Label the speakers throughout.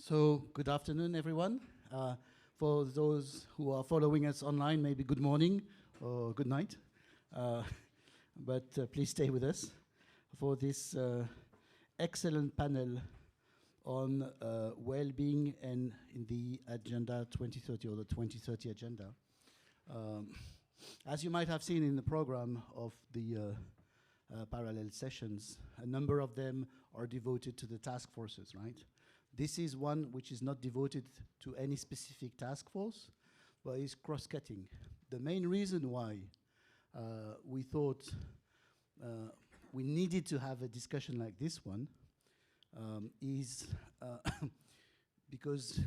Speaker 1: So, good afternoon, everyone. For those who are following us online, maybe good morning or good night. But please stay with us for this excellent panel on well-being and in the Agenda 2030 or the 2030 Agenda. As you might have seen in the program of the parallel sessions, a number of them are devoted to the task forces, right? This is one which is not devoted to any specific task force, but is cross-cutting. The main reason why we thought we needed to have a discussion like this one is because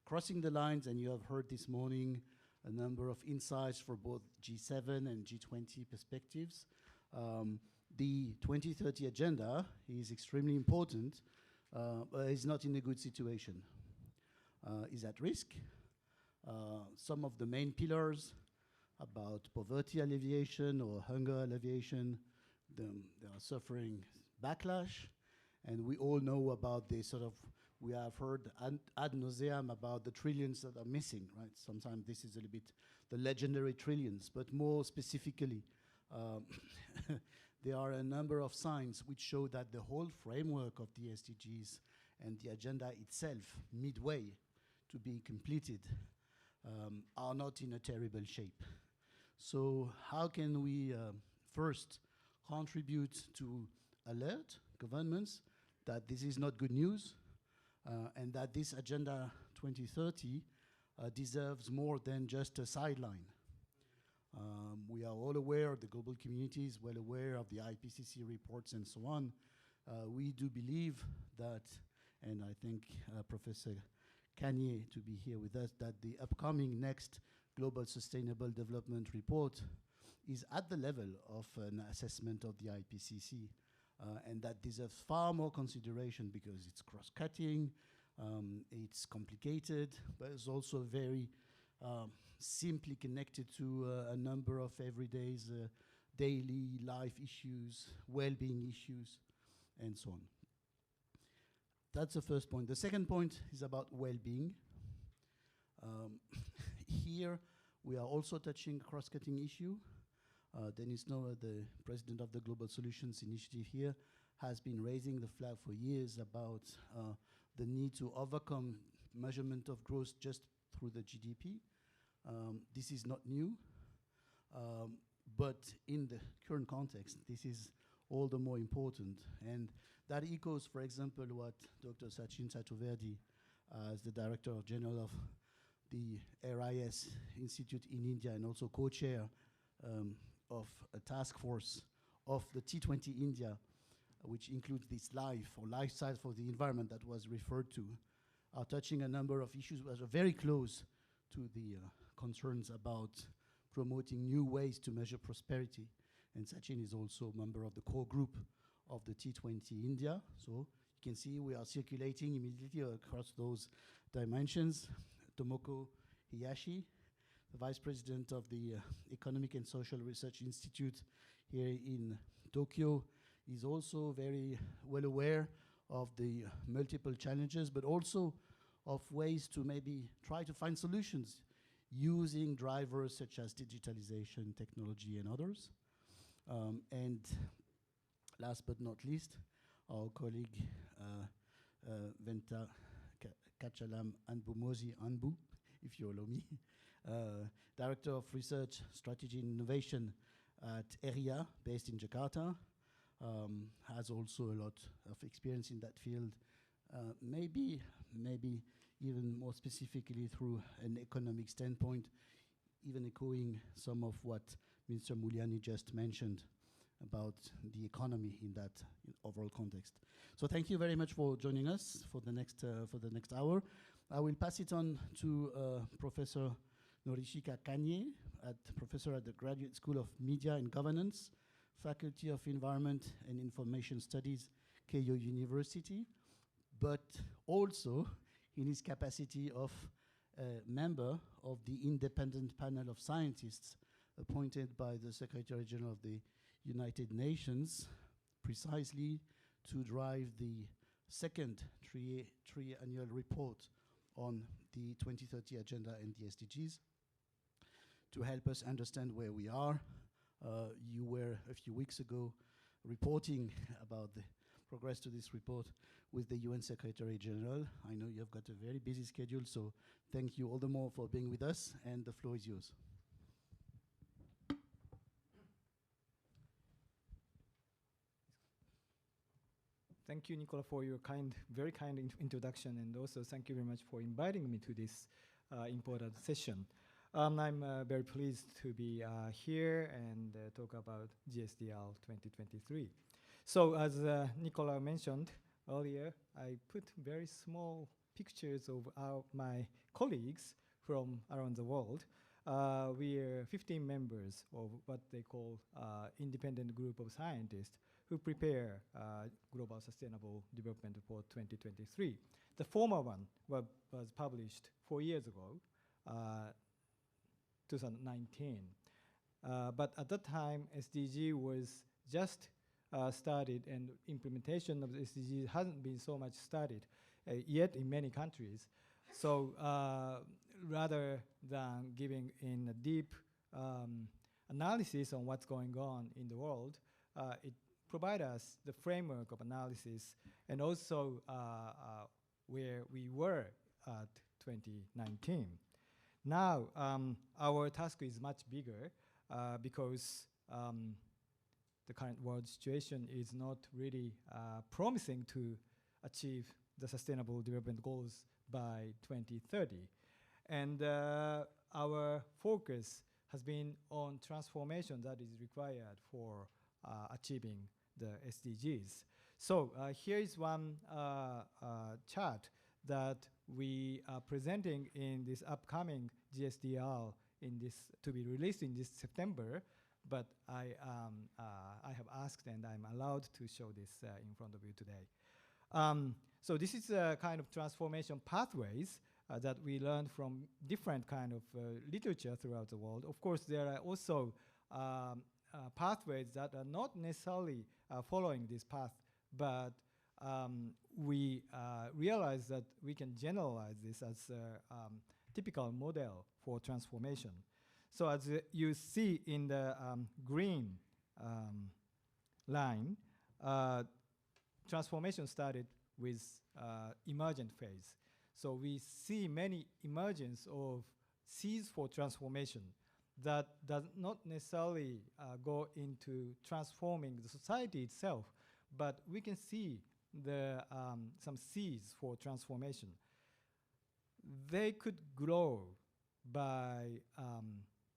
Speaker 1: crossing the lines, and you have heard this morning a number of insights for both G7 and G20 perspectives. The 2030 agenda is extremely important, but is not in a good situation. Is at risk. Some of the main pillars about poverty alleviation or hunger alleviation, they are suffering backlash, and we all know about the sort of, we have heard ad nauseam about the trillions that are missing, right? Sometimes this is a little bit the legendary trillions, but more specifically, there are a number of signs which show that the whole framework of the SDGs and the agenda itself, midway to be completed, are not in a terrible shape. So how can we first contribute to alert governments that this is not good news and that this Agenda 2030 deserves more than just a sideline? We are all aware, the global community is well aware of the IPCC reports and so on. We do believe that, and I think Professor Kanye to be here with us, that the upcoming next Global Sustainable Development Report is at the level of an assessment of the IPCC, and that deserves far more consideration because it's cross-cutting, it's complicated, but it's also very simply connected to a number of everyday daily life issues, well-being issues, and so on. That's the first point. The second point is about well-being. Here, we are also touching a cross-cutting issue. Dennis Noah, the president of the Global Solutions Initiative here, has been raising the flag for years about the need to overcome measurement of growth just through the GDP. This is not new, but in the current context, this is all the more important. And that echoes, for example, what Dr. Sachin Chaturvedi, as the Director General of the RIS Institute in India and also co-chair of a task force of the T20 India, which includes this life or lifestyle for the environment that was referred to, are touching a number of issues that are very close to the concerns about promoting new ways to measure prosperity. And Sachin is also a member of the core group of the T20 India. So you can see we are circulating immediately across those dimensions. Tomoko Hiyashi, the Vice President of the Economic and Social Research Institute here in Tokyo, is also very well aware of the multiple challenges, but also of ways to maybe try to find solutions using drivers such as digitalization, technology, and others. And last but not least, our colleague Venta Kachalam Anbumozi Anbu, if you allow me, Director of Research, Strategy and Innovation at ERIA, based in Jakarta, has also a lot of experience in that field, maybe even more specifically through an economic standpoint, even echoing some of what Mr. Muliani just mentioned about the economy in that overall context. So thank you very much for joining us for the next hour. I will pass it on to Professor Norishika Kanye, professor at the Graduate School of Media and Governance, Faculty of Environment and Information Studies, Keio University, but also in his capacity of a member of the independent panel of scientists appointed by the Secretary General of the United Nations precisely to drive the second triennial report on the 2030 agenda and the SDGs to help us understand where we are. You were a few weeks ago reporting about the progress to this report with the UN Secretary General. I know you've got a very busy schedule, so thank you all the more for being with us, and the floor is yours.
Speaker 2: Thank you, Nicola, for your very kind introduction, and also thank you very much for inviting me to this important session. I'm very pleased to be here and talk about GSDL 2023. So as Nicola mentioned earlier, I put very small pictures of my colleagues from around the world. We are 15 members of what they call independent group of scientists who prepare Global Sustainable Development Report 2023. The former one was published 4 years ago, 2019. But at that time, SDG was just started, and implementation of the SDG hasn't been so much studied yet in many countries. So rather than giving in a deep analysis on what's going on in the world, it provides us the framework of analysis and also where we were at 2019. Now, our task is much bigger because the current world situation is not really promising to achieve the Sustainable Development Goals by 2030. And our focus has been on transformation that is required for achieving the SDGs. So here is one chart that we are presenting in this upcoming GSDL to be released in this September, but I have asked and I'm allowed to show this in front of you today. So this is a kind of transformation pathways that we learned from different kind of literature throughout the world. Of course, there are also pathways that are not necessarily following this path, but we realize that we can generalize this as a typical model for transformation. So as you see in the green line, transformation started with emergent phase. So we see many emergence of seeds for transformation that does not necessarily go into transforming the society itself, but we can see some seeds for transformation. They could grow by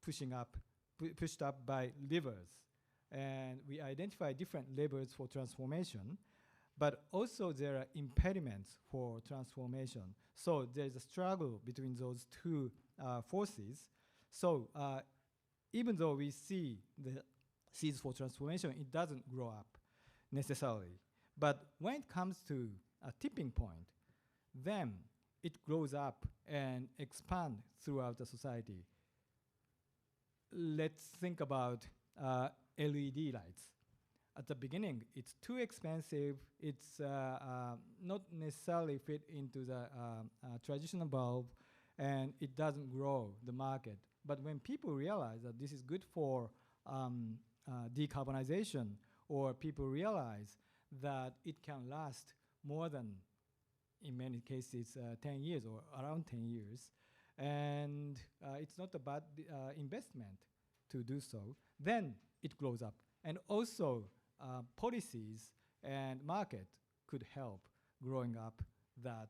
Speaker 2: pushed up by levers, and we identify different levers for transformation, but also there are impediments for transformation. So there's a struggle between those two forces. So even though we see the seeds for transformation, it doesn't grow up necessarily. But when it comes to a tipping point, then it grows up and expands throughout the society. Let's think about LED lights. At the beginning, it's too expensive. It's not necessarily fit into the traditional bulb, and it doesn't grow the market. But when people realize that this is good for decarbonization, or people realize that it can last more than, in many cases, 10 years or around 10 years, and it's not a bad investment to do so, then it grows up. And also, policies and market could help growing up that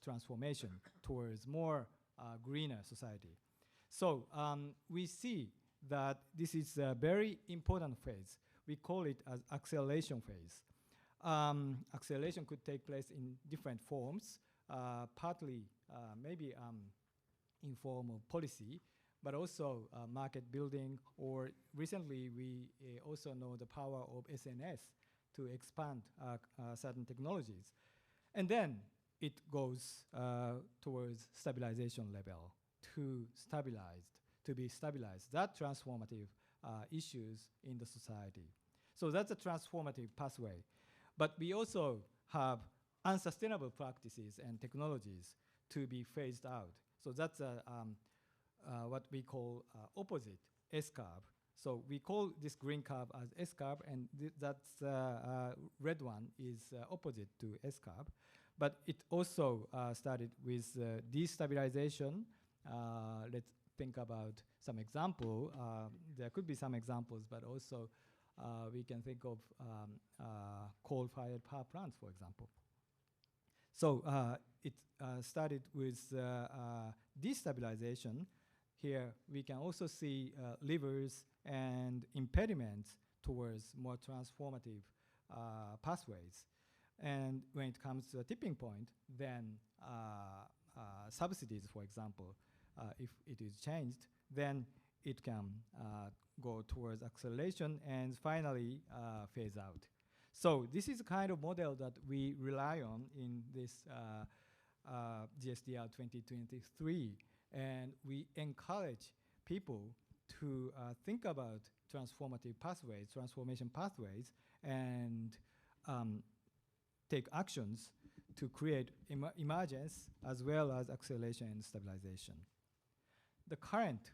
Speaker 2: transformation towards more greener society. So we see that this is a very important phase. We call it as acceleration phase. Acceleration could take place in different forms, partly maybe in form of policy, but also market building, or recently we also know the power of SNS to expand certain technologies. And then it goes towards stabilization level to be stabilized, that transformative issues in the society. So that's a transformative pathway. But we also have unsustainable practices and technologies to be phased out. So that's what we call opposite S-curve. So we call this green curve as S-curve, and that's red one is opposite to S-curve. But it also started with destabilization. Let's think about some example. There could be some examples, but also we can think of coal-fired power plants, for example. So it started with destabilization. Here we can also see levers and impediments towards more transformative pathways. And when it comes to a tipping point, then subsidies, for example, if it is changed, then it can go towards acceleration and finally phase out. So this is a kind of model that we rely on in this GSDR 2023, and we encourage people to think about transformative pathways, transformation pathways, and take actions to create emergence as well as acceleration and stabilization. The current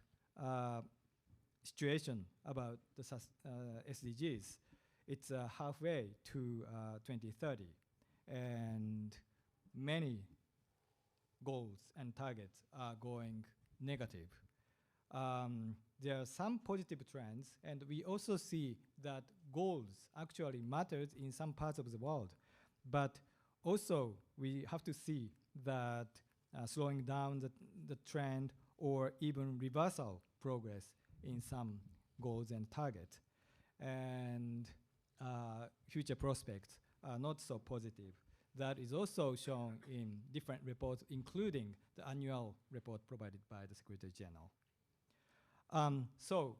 Speaker 2: situation about the SDGs, it's halfway to 2030, and many goals and targets are going negative. There are some positive trends, and we also see that goals actually matters in some parts of the world. But also, we have to see that slowing down the trend or even reversal progress in some goals and targets. And future prospects are not so positive. That is also shown in different reports, including the annual report provided by the Secretary General. So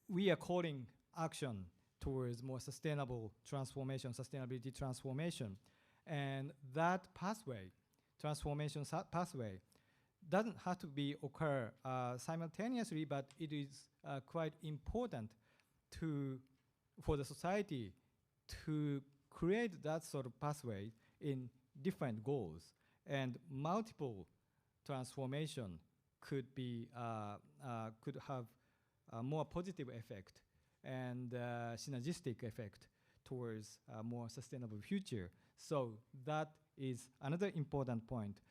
Speaker 2: we are calling action towards more sustainable transformation, sustainability transformation. And that pathway, transformation pathway, doesn't have to be occur simultaneously, but it is quite important for the society to create that sort of pathway in different goals. And multiple transformation could have a more positive effect and synergistic effect towards a more sustainable future. So that is another important point.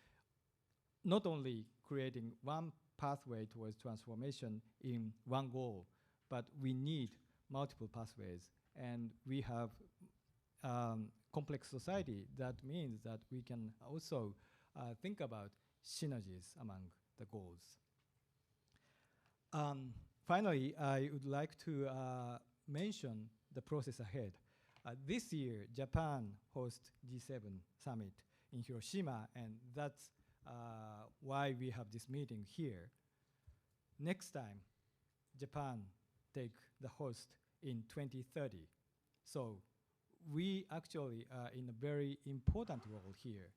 Speaker 2: Not only creating one pathway towards transformation in one goal, but we need multiple pathways. And we have complex society. That means that we can also think about synergies among the goals. Finally, I would like to mention the process ahead. This year, Japan hosts G7 summit in Hiroshima, and that's why we have this meeting here. Next time, Japan take the host in 2030. So we actually are in a very important role here.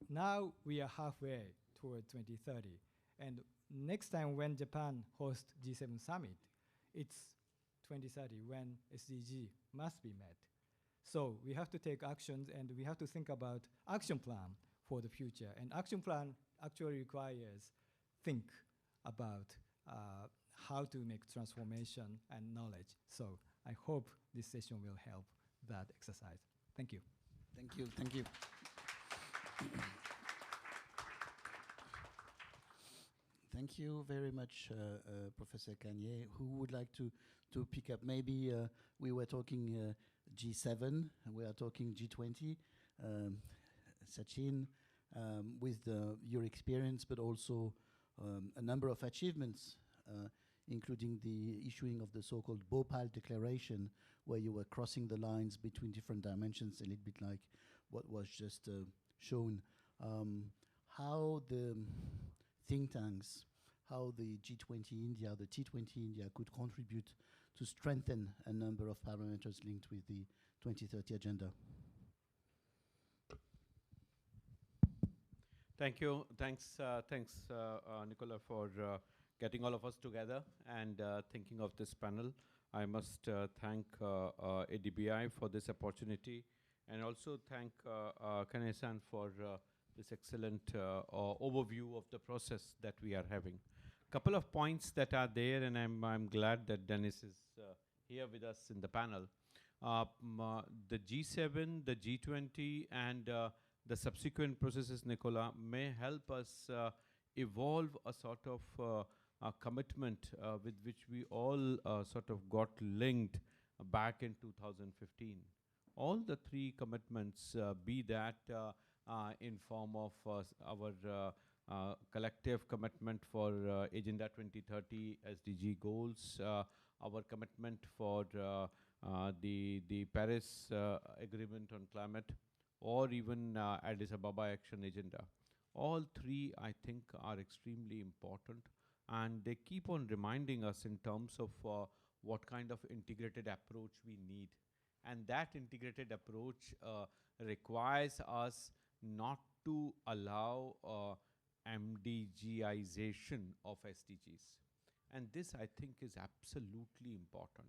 Speaker 2: Now we are halfway toward 2030. And next time when Japan hosts G7 summit, it's 2030 when SDG must be met. So we have to take actions, and we have to think about action plan for the future. And action plan actually requires think about how to make transformation and knowledge. So I hope this session will help that exercise. Thank you.
Speaker 1: Thank you. Thank you. Thank you very much, Professor Kanye. Who would like to pick up? Maybe we were talking G7, and we are talking G20. Sachin, with your experience, but also a number of achievements, including the issuing of the so-called Bhopal Declaration, where you were crossing the lines between different dimensions, a little bit like what was just shown. How the think tanks, how the G20 India, the T20 India could contribute to strengthen a number of parameters linked with the 2030 agenda.
Speaker 3: Thank you. Thanks, Nicola, for getting all of us together and thinking of this panel. I must thank ADBI for this opportunity and also thank Kane-san for this excellent overview of the process that we are having. Couple of points that are there, and I'm glad that Dennis is here with us in the panel. The G7, the G20, and the subsequent processes, Nicola, may help us evolve a sort of a commitment with which we all sort of got linked back in 2015. All the three commitments, be that in form of our collective commitment for Agenda 2030 SDG goals, our commitment for the Paris Agreement on Climate, or even Addis Ababa Action Agenda. All three, I think, are extremely important, and they keep on reminding us in terms of what kind of integrated approach we need. And that integrated approach requires us not to allow MDGization of SDGs. And this, I think, is absolutely important.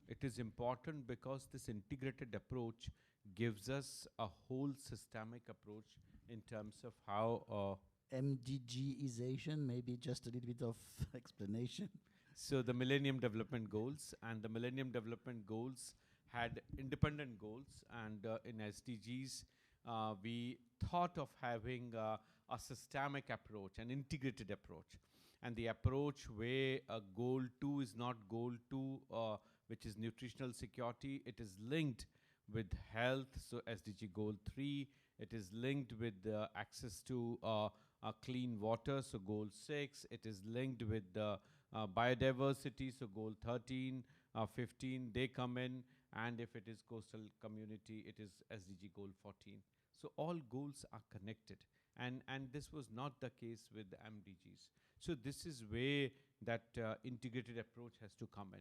Speaker 3: It is important because this integrated approach gives us a whole systemic approach in terms of how
Speaker 1: MDGization, maybe just a little bit of explanation.
Speaker 3: So the Millennium Development Goals, and the Millennium Development Goals had independent goals, and in SDGs, we thought of having a systemic approach, an integrated approach. And the approach where goal 2 is not goal 2, which is nutritional security, it is linked with health, so SDG goal 3, it is linked with access to clean water, so goal 6, it is linked with biodiversity, so goal 13, 15, they come in, and if it is coastal community, it is SDG goal 14. So all goals are connected, and this was not the case with the MDGs. So this is where that integrated approach has to come in.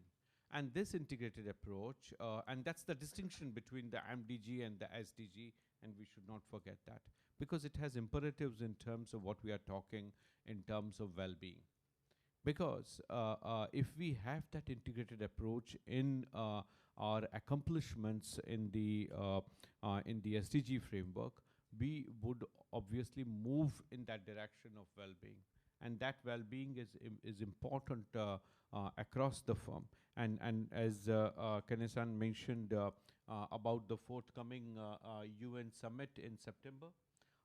Speaker 3: And this integrated approach, and that's the distinction between the MDG and the SDG, and we should not forget that, because it has imperatives in terms of what we are talking in terms of well-being. Because if we have that integrated approach in our accomplishments in the SDG framework, we would obviously move in that direction of well-being, and that well-being is important across the firm. And as Kane-san mentioned about the forthcoming UN summit in September,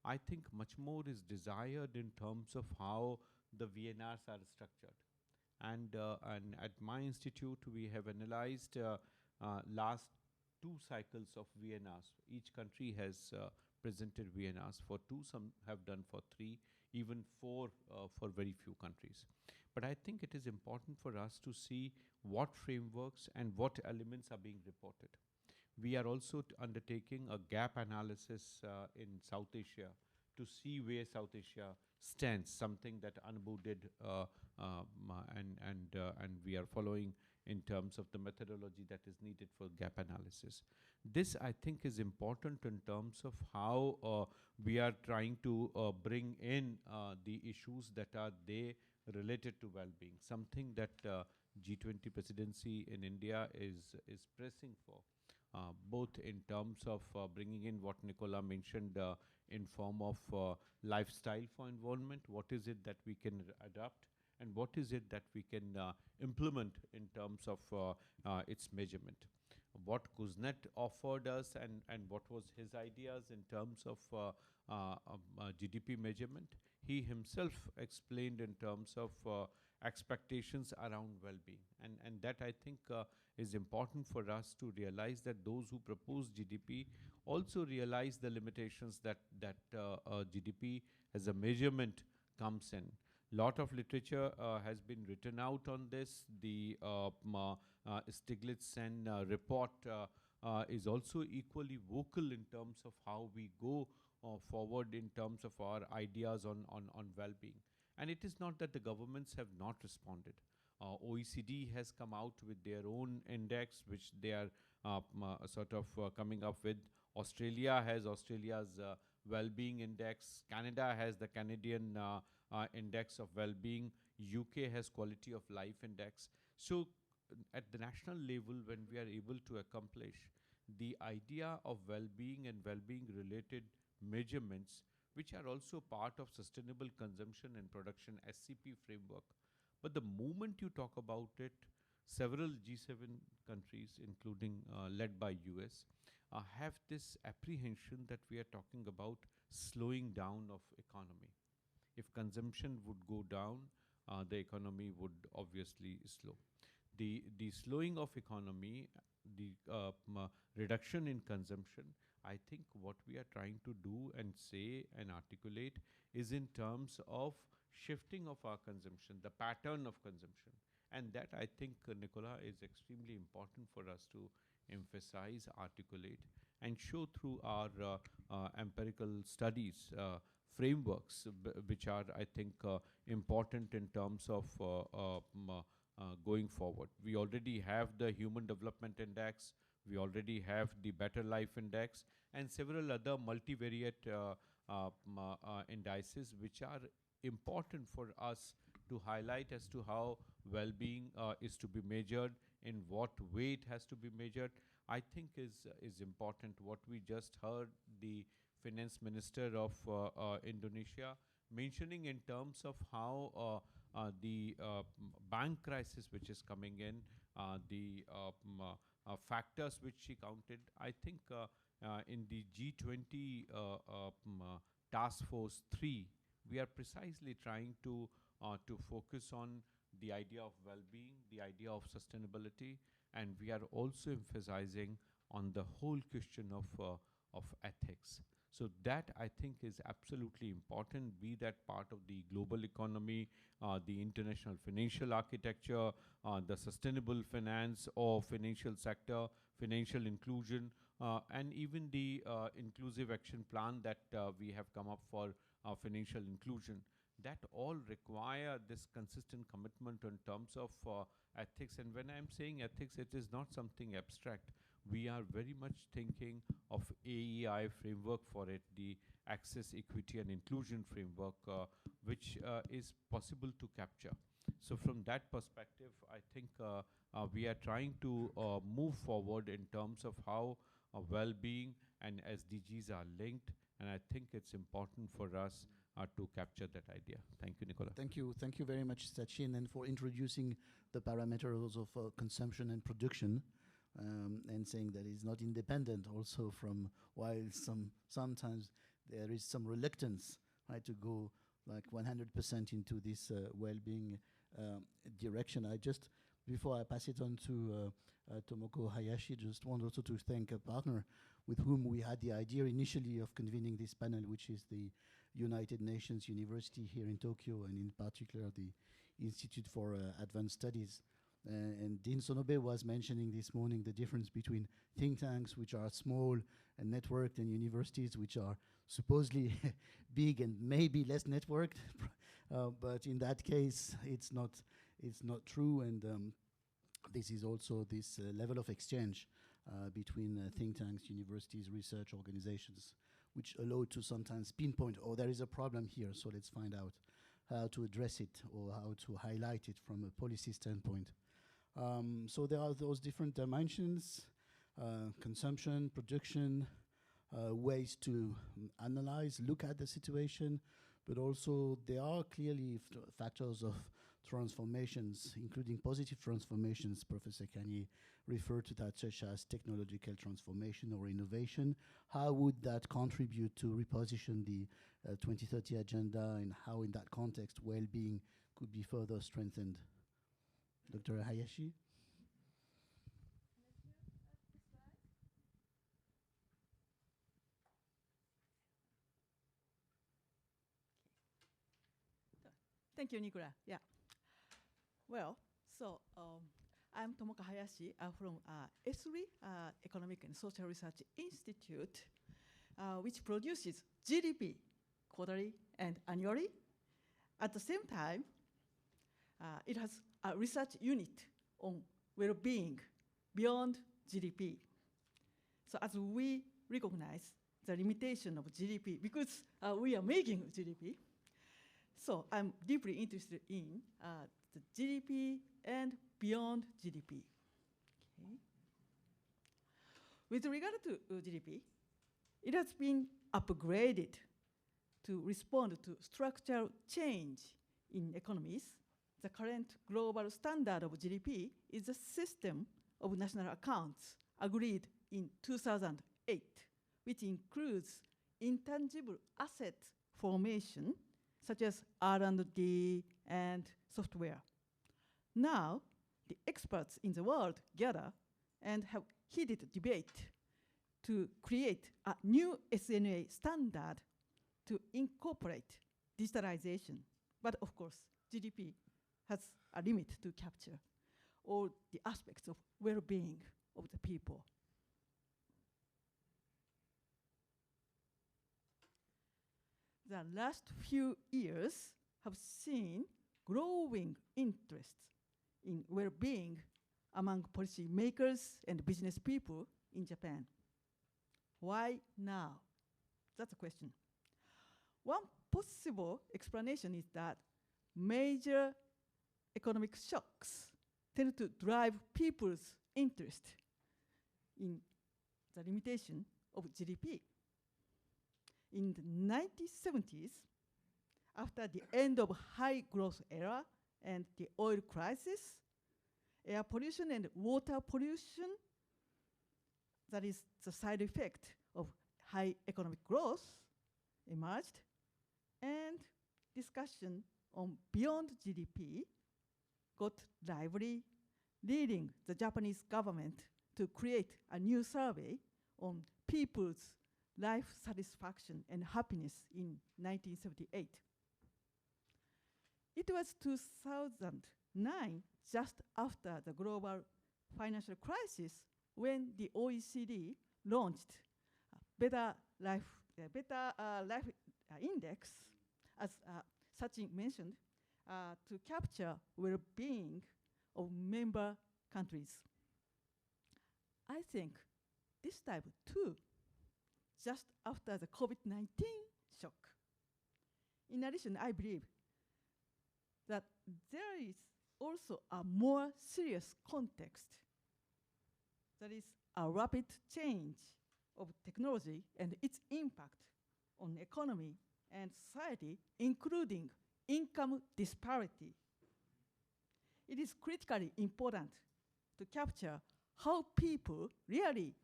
Speaker 3: I think much more is desired in terms of how the VNRs are structured. And at my institute, we have analyzed last 2 cycles of VNRs. Each country has presented VNRs for 2, some have done for 3, even 4 for very few countries. But I think it is important for us to see what frameworks and what elements are being reported. We are also undertaking a gap analysis in South Asia to see where South Asia stands, something that Anbu did, and we are following in terms of the methodology that is needed for gap analysis. This, I think, is important in terms of how we are trying to bring in the issues that are there related to well-being, something that G20 presidency in India is pressing for, both in terms of bringing in what Nicola mentioned in form of lifestyle for involvement, what is it that we can adapt, and what is it that we can implement in terms of its measurement. What Kuznets offered us and what was his ideas in terms of GDP measurement, he himself explained in terms of expectations around well-being. And that, I think, is important for us to realize that those who propose GDP also realize the limitations that GDP as a measurement comes in. Lot of literature has been written out on this. The Stiglitz report is also equally vocal in terms of how we go forward in terms of our ideas on well-being. And it is not that the governments have not responded. OECD has come out with their own index, which they are sort of coming up with. Australia has Australia's well-being index. Canada has the Canadian index of well-being. UK has quality of life index. So at the national level, when we are able to accomplish the idea of well-being and well-being related measurements, which are also part of sustainable consumption and production SCP framework. But the moment you talk about it, several G7 countries, including led by US, have this apprehension that we are talking about slowing down of economy. If consumption would go down, the economy would obviously slow. The slowing of economy, the reduction in consumption, I think what we are trying to do and say and articulate is in terms of shifting of our consumption, the pattern of consumption. And that I think, Nicola, is extremely important for us to emphasize, articulate, and show through our empirical studies, frameworks, which are, I think, important in terms of going forward. We already have the Human Development Index, we already have the Better Life Index, and several other multivariate indices, which are important for us to highlight as to how well-being is to be measured, in what way it has to be measured, I think is important. What we just heard the finance minister of Indonesia mentioning in terms of how the bank crisis which is coming in, the factors which she counted, I think in the G20 Task Force 3, we are precisely trying to focus on the idea of well-being, the idea of sustainability, and we are also emphasizing on the whole question of ethics. So that, I think, is absolutely important, be that part of the global economy, the international financial architecture, the sustainable finance or financial sector, financial inclusion, and even the inclusive action plan that we have come up for financial inclusion. That all require this consistent commitment in terms of ethics. And when I'm saying ethics, it is not something abstract. We are very much thinking of AEI framework for it, the Access, Equity and Inclusion framework, which is possible to capture. So from that perspective, I think we are trying to move forward in terms of how well-being and SDGs are linked, and I think it's important for us to capture that idea. Thank you, Nicola.
Speaker 1: Thank you very much, Sachin, and for introducing the parameters of consumption and production, and saying that it's not independent also from, while sometimes there is some reluctance, right, to go like 100% into this well-being direction. I just, before I pass it on to Tomoko Hayashi, just want also to thank a partner with whom we had the idea initially of convening this panel, which is the United Nations University here in Tokyo, and in particular the Institute for Advanced Studies. And Dean Sonobe was mentioning this morning the difference between think tanks, which are small and networked, and universities, which are supposedly big and maybe less networked. But in that case, it's not true. And this is also this level of exchange between think tanks, universities, research organizations, which allow to sometimes pinpoint, oh, there is a problem here, so let's find out how to address it or how to highlight it from a policy standpoint. So there are those different dimensions, consumption, production, ways to analyze, look at the situation, but also there are clearly factors of transformations, including positive transformations. Professor Kanye referred to that, such as technological transformation or innovation. How would that contribute to reposition the 2030 agenda, and how in that context well-being could be further strengthened? Dr. Hayashi?
Speaker 4: Thank you, Nicola. Yeah. Well, so I'm Tomoko Hayashi from ESRI, Economic and Social Research Institute, which produces GDP quarterly and annually. At the same time, it has a research unit on well-being beyond GDP. So as we recognize the limitation of GDP, because we are making GDP, so I'm deeply interested in the GDP and beyond GDP. Okay. With regard to GDP, it has been upgraded to respond to structural change in economies. The current global standard of GDP is a system of national accounts agreed in 2008, which includes intangible asset formation, such as R&D and software. Now, the experts in the world gather and have heated debate to create a new SNA standard to incorporate digitalization. But of course, GDP has a limit to capture all the aspects of well-being of the people. The last few years have seen growing interest in well-being among policymakers and business people in Japan. Why now? That's a question. One possible explanation is that major economic shocks tend to drive people's interest in the limitation of GDP. In the 1970s, after the end of high growth era and the oil crisis, air pollution and water pollution, that is the side effect of high economic growth, emerged, and discussion on beyond GDP got lively, leading the Japanese government to create a new survey on people's life satisfaction and happiness in 1978. It was 2009, just after the global financial crisis, when the OECD launched Better Life Index, as Sachin mentioned, to capture well-being of member countries. I think this time too, just after the COVID-19 shock. In addition, I believe that there is also a more serious context, that is a rapid change of technology and its impact on economy and society, including income disparity. It is critically important to capture how people really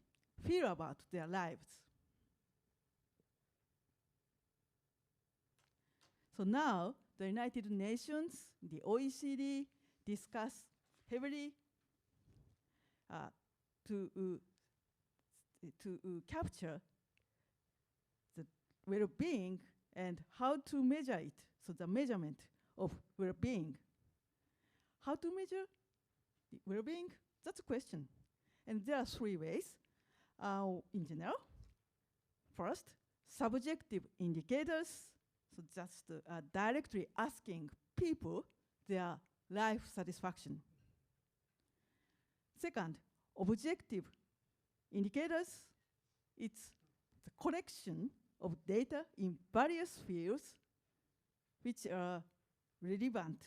Speaker 4: feel about their lives. So now, the United Nations, the OECD, discuss heavily to capture the well-being and how to measure it, so the measurement of well-being. How to measure the well-being? That's a question. And there are three ways in general. First, subjective indicators, so just directly asking people their life satisfaction. Second, objective indicators, it's the collection of data in various fields which are relevant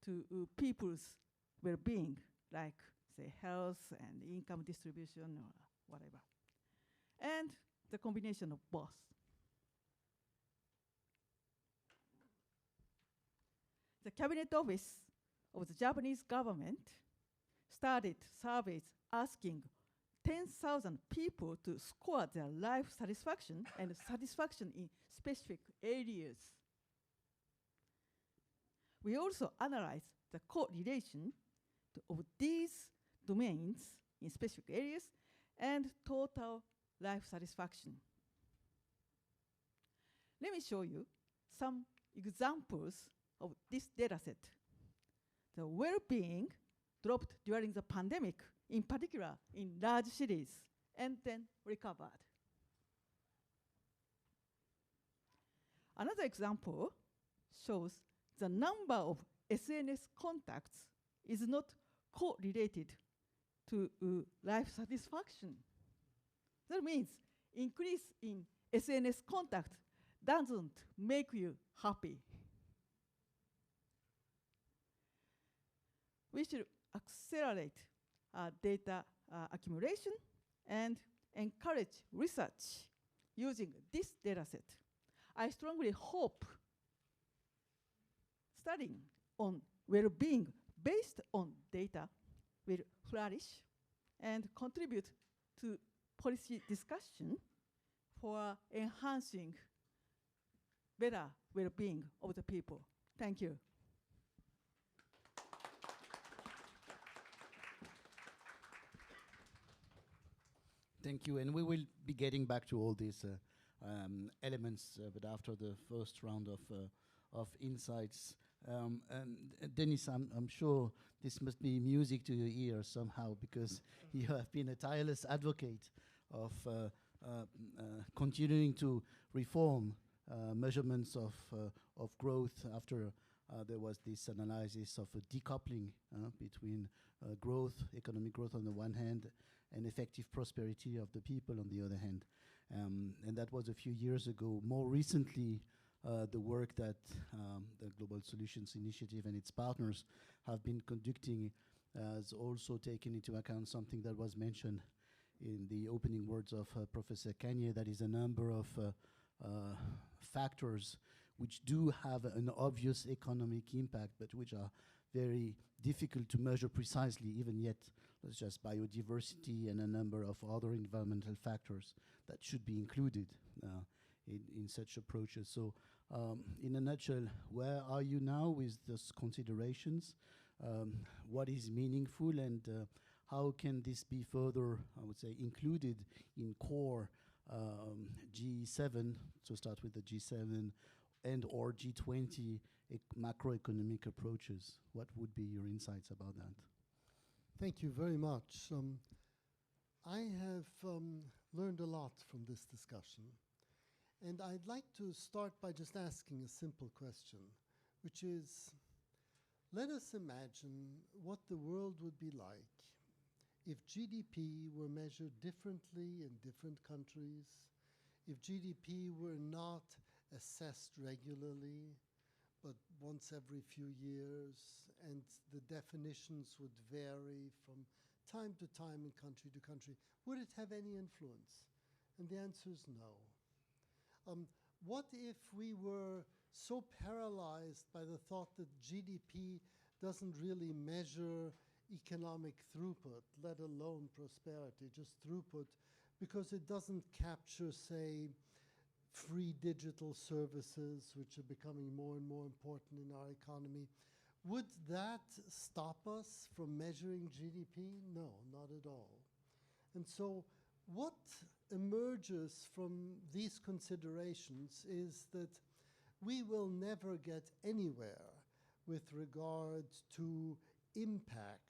Speaker 4: to people's well-being, like, say, health and income distribution or whatever. And the combination of both. The Cabinet Office of the Japanese government started surveys asking 10,000 people to score their life satisfaction and satisfaction in specific areas. We also analyzed the correlation of these domains in specific areas and total life satisfaction. Let me show you some examples of this data set. The well-being dropped during the pandemic, in particular in large cities, and then recovered. Another example shows the number of SNS contacts is not correlated to life satisfaction. That means increase in SNS contact doesn't make you happy. We should accelerate data accumulation and encourage research using this data set. I strongly hope studying on well-being based on data will flourish and contribute to policy discussion for enhancing better well-being of the people. Thank you.
Speaker 1: Thank you, and we will be getting back to all these elements, but after the first round of insights. And Dennis, I'm sure this must be music to your ears somehow, because you have been a tireless advocate of continuing to reform measurements of growth after there was this analysis of a decoupling between growth, economic growth on the one hand, and effective prosperity of the people on the other hand. And that was a few years ago. More recently, the work that the Global Solutions Initiative and its partners have been conducting has also taken into account something that was mentioned in the opening words of Professor Kanye, that is a number of factors which do have an obvious economic impact, but which are very difficult to measure precisely, even yet. That's just biodiversity and a number of other environmental factors that should be included in such approaches. So in a nutshell, where are you now with those considerations? What is meaningful, and how can this be further, I would say, included in core G7, to start with the G7 and or G20 macroeconomic approaches? What would be your insights about that?
Speaker 5: Thank you very much. I have learned a lot from this discussion. And I'd like to start by just asking a simple question, which is, let us imagine what the world would be like if GDP were measured differently in different countries, if GDP were not assessed regularly, but once every few years, and the definitions would vary from time to time and country to country. Would it have any influence? And the answer is no. What if we were so paralyzed by the thought that GDP doesn't really measure economic throughput, let alone prosperity, just throughput, because it doesn't capture, say, free digital services, which are becoming more and more important in our economy? Would that stop us from measuring GDP? No, not at all. And so what emerges from these considerations is that we will never get anywhere with regard to impactful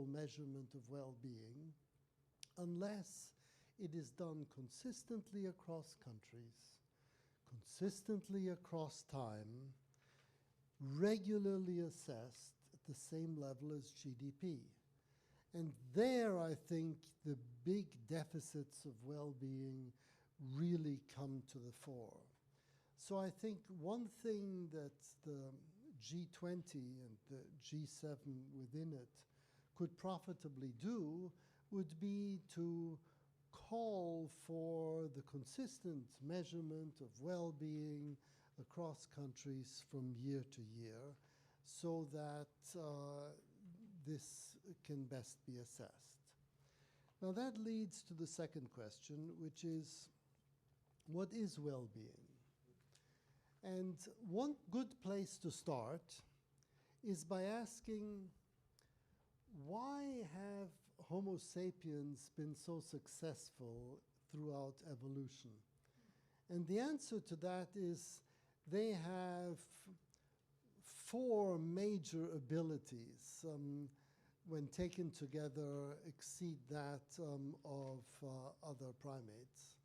Speaker 5: measurement of well-being, unless it is done consistently across countries, consistently across time, regularly assessed at the same level as GDP. And there, I think, the big deficits of well-being really come to the fore. So I think one thing that the G20 and the G7 within it could profitably do would be to call for the consistent measurement of well-being across countries from year to year, so that this can best be assessed. Now that leads to the second question, which is, what is well-being? And one good place to start is by asking, why have Homo sapiens been so successful throughout evolution? And the answer to that is they have four major abilities, when taken together, exceed that of other primates.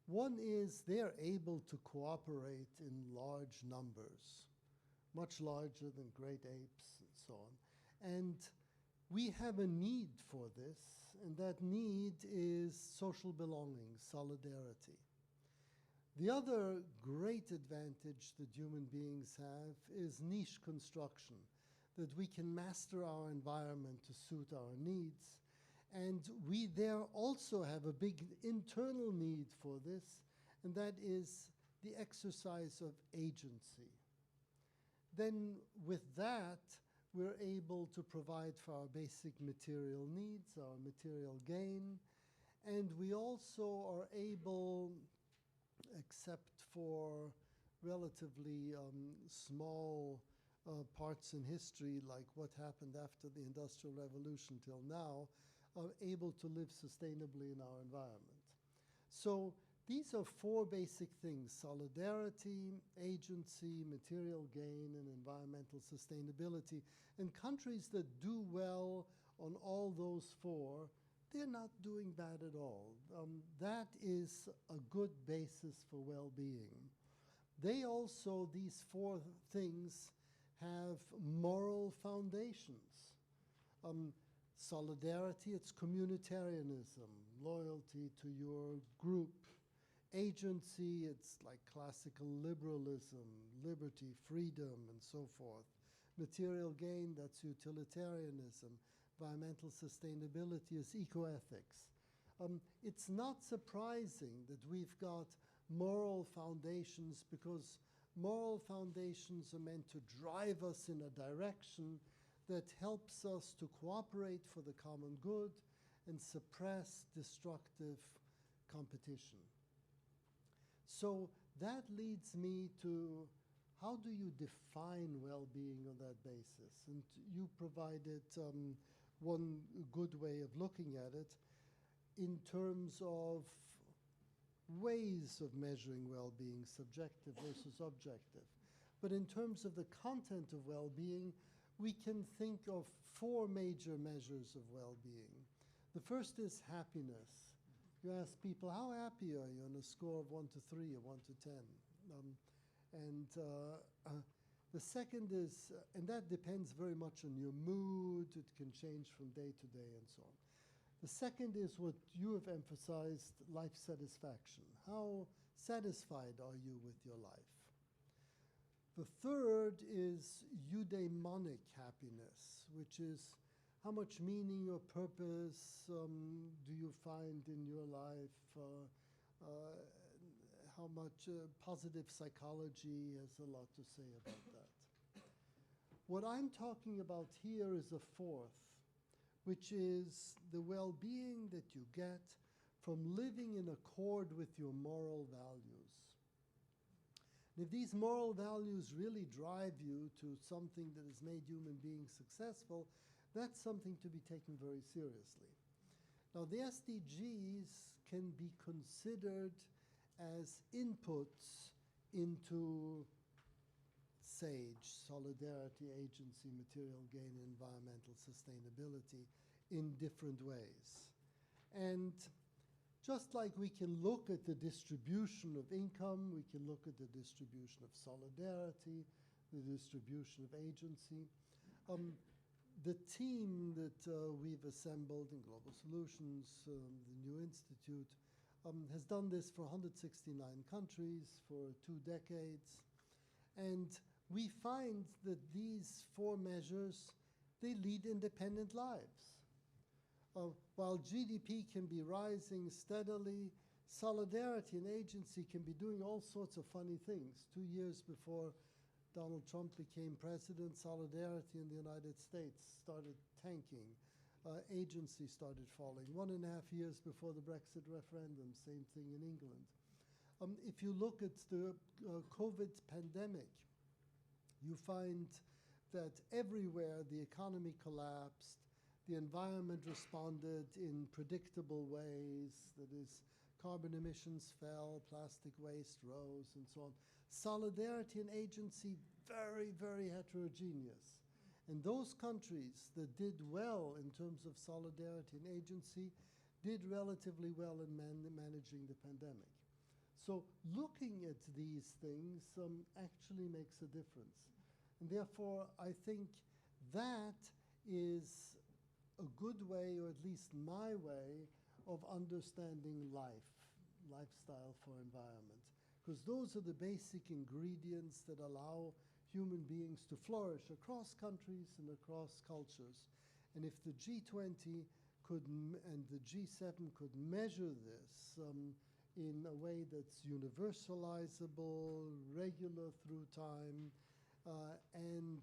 Speaker 5: One is they are able to cooperate in large numbers, much larger than great apes and so on. And we have a need for this, and that need is social belonging, solidarity. The other great advantage that human beings have is niche construction, that we can master our environment to suit our needs, And we there also have a big internal need for this, and that is the exercise of agency. Then with that, we're able to provide for our basic material needs, our material gain, and we also are able, except for relatively small parts in history, like what happened after the Industrial Revolution till now, are able to live sustainably in our environment. So these are four basic things: solidarity, agency, material gain, and environmental sustainability. And countries that do well on all those four, they're not doing bad at all. That is a good basis for well-being. They also, these four things, have moral foundations. Solidarity, it's communitarianism, loyalty to your group. Agency, it's like classical liberalism, liberty, freedom, and so forth. Material gain, that's utilitarianism. Environmental sustainability is ecoethics. It's not surprising that we've got moral foundations, because moral foundations are meant to drive us in a direction that helps us to cooperate for the common good and suppress destructive competition. So that leads me to, how do you define well-being on that basis? And you provided one good way of looking at it in terms of ways of measuring well-being, subjective versus objective. But in terms of the content of well-being, we can think of four major measures of well-being. The first is happiness. You ask people, how happy are you, on a score of 1 to 3 or 1 to 10? The second is, and that depends very much on your mood, it can change from day to day and so on. The second is what you have emphasized, life satisfaction. How satisfied are you with your life? The third is eudaimonic happiness, which is how much meaning or purpose do you find in your life? How much positive psychology has a lot to say about that. What I'm talking about here is a fourth, which is the well-being that you get from living in accord with your moral values. And if these moral values really drive you to something that has made human beings successful, that's something to be taken very seriously. Now, the SDGs can be considered as inputs into SAGE, solidarity, agency, material gain, environmental sustainability, in different ways. And just like we can look at the distribution of income, we can look at the distribution of solidarity, the distribution of agency. The team that we've assembled in Global Solutions, the New Institute, has done this for 169 countries for 2 decades. And we find that these 4 measures, they lead independent lives. While GDP can be rising steadily, solidarity and agency can be doing all sorts of funny things. 2 years before Donald Trump became president, solidarity in the United States started tanking. Agency started falling. 1.5 years before the Brexit referendum, same thing in England. If you look at the COVID pandemic, you find that everywhere the economy collapsed, the environment responded in predictable ways. That is, carbon emissions fell, plastic waste rose, and so on. Solidarity and agency, very, very heterogeneous. And those countries that did well in terms of solidarity and agency did relatively well in managing the pandemic. So looking at these things actually makes a difference. And therefore, I think that is a good way, or at least my way, of understanding life, lifestyle for environment. Because those are the basic ingredients that allow human beings to flourish across countries and across cultures. And if the G20 and the G7 could measure this in a way that's universalizable, regular through time, and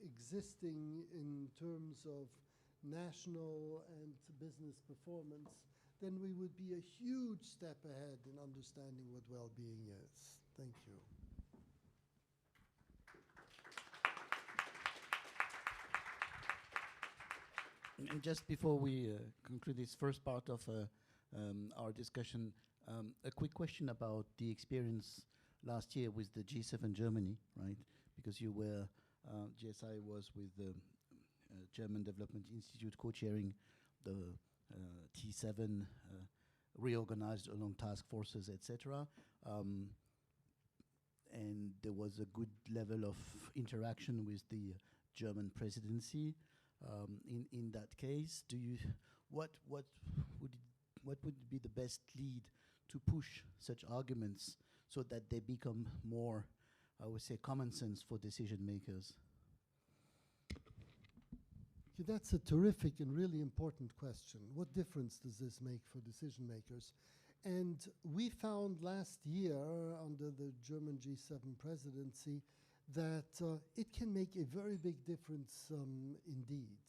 Speaker 5: existing in terms of national and business performance, then we would be a huge step ahead in understanding what well-being is. Thank you.
Speaker 1: And just before we conclude this first part of our discussion, a quick question about the experience last year with the G7 Germany, right? Because you were, GSI was with the German Development Institute co-chairing the T7 reorganized along task forces, etc. And there was a good level of interaction with the German presidency. In that case, what would be the best lead to push such arguments so that they become more, I would say, common sense for decision makers?
Speaker 5: Okay, that's a terrific and really important question. What difference does this make for decision makers? And we found last year, under the German G7 presidency, that it can make a very big difference indeed.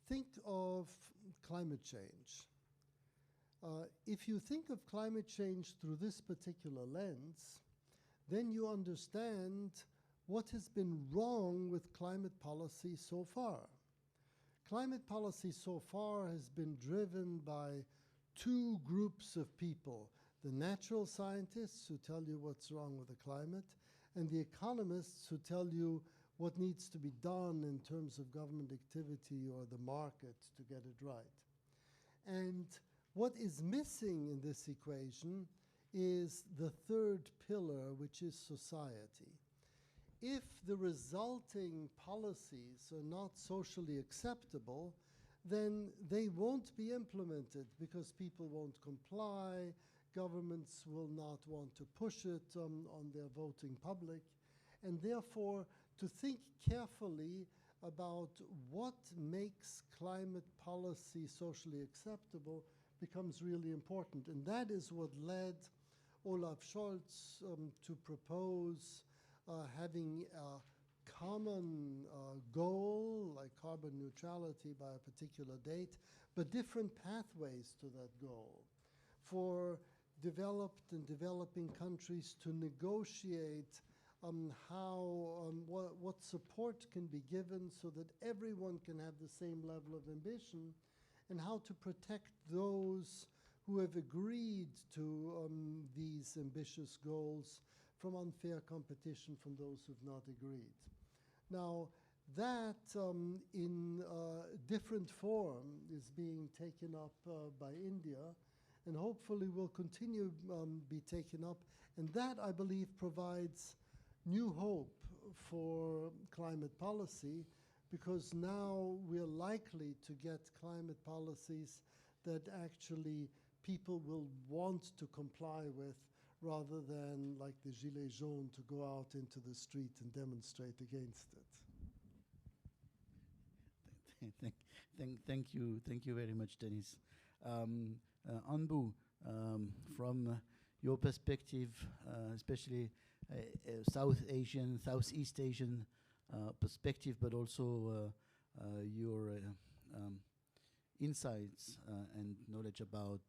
Speaker 5: Think of climate change. If you think of climate change through this particular lens, then you understand what has been wrong with climate policy so far. Climate policy so far has been driven by two groups of people: the natural scientists who tell you what's wrong with the climate, and the economists who tell you what needs to be done in terms of government activity or the market to get it right. And what is missing in this equation is the third pillar, which is society. If the resulting policies are not socially acceptable, then they won't be implemented because people won't comply, governments will not want to push it on their voting public, and therefore to think carefully about what makes climate policy socially acceptable becomes really important. And that is what led Olaf Scholz to propose having a common goal, like carbon neutrality by a particular date, but different pathways to that goal. For developed and developing countries to negotiate what support can be given so that everyone can have the same level of ambition, and how to protect those who have agreed to these ambitious goals from unfair competition from those who've not agreed. Now, that in different form is being taken up by India, and hopefully will continue be taken up. And that, I believe, provides new hope for climate policy, because now we're likely to get climate policies that actually people will want to comply with, rather than like the Gilets jaunes to go out into the street and demonstrate against it.
Speaker 1: Thank you very much, Dennis. Anbu, from your perspective, especially Southeast Asian perspective, but also your insights and knowledge about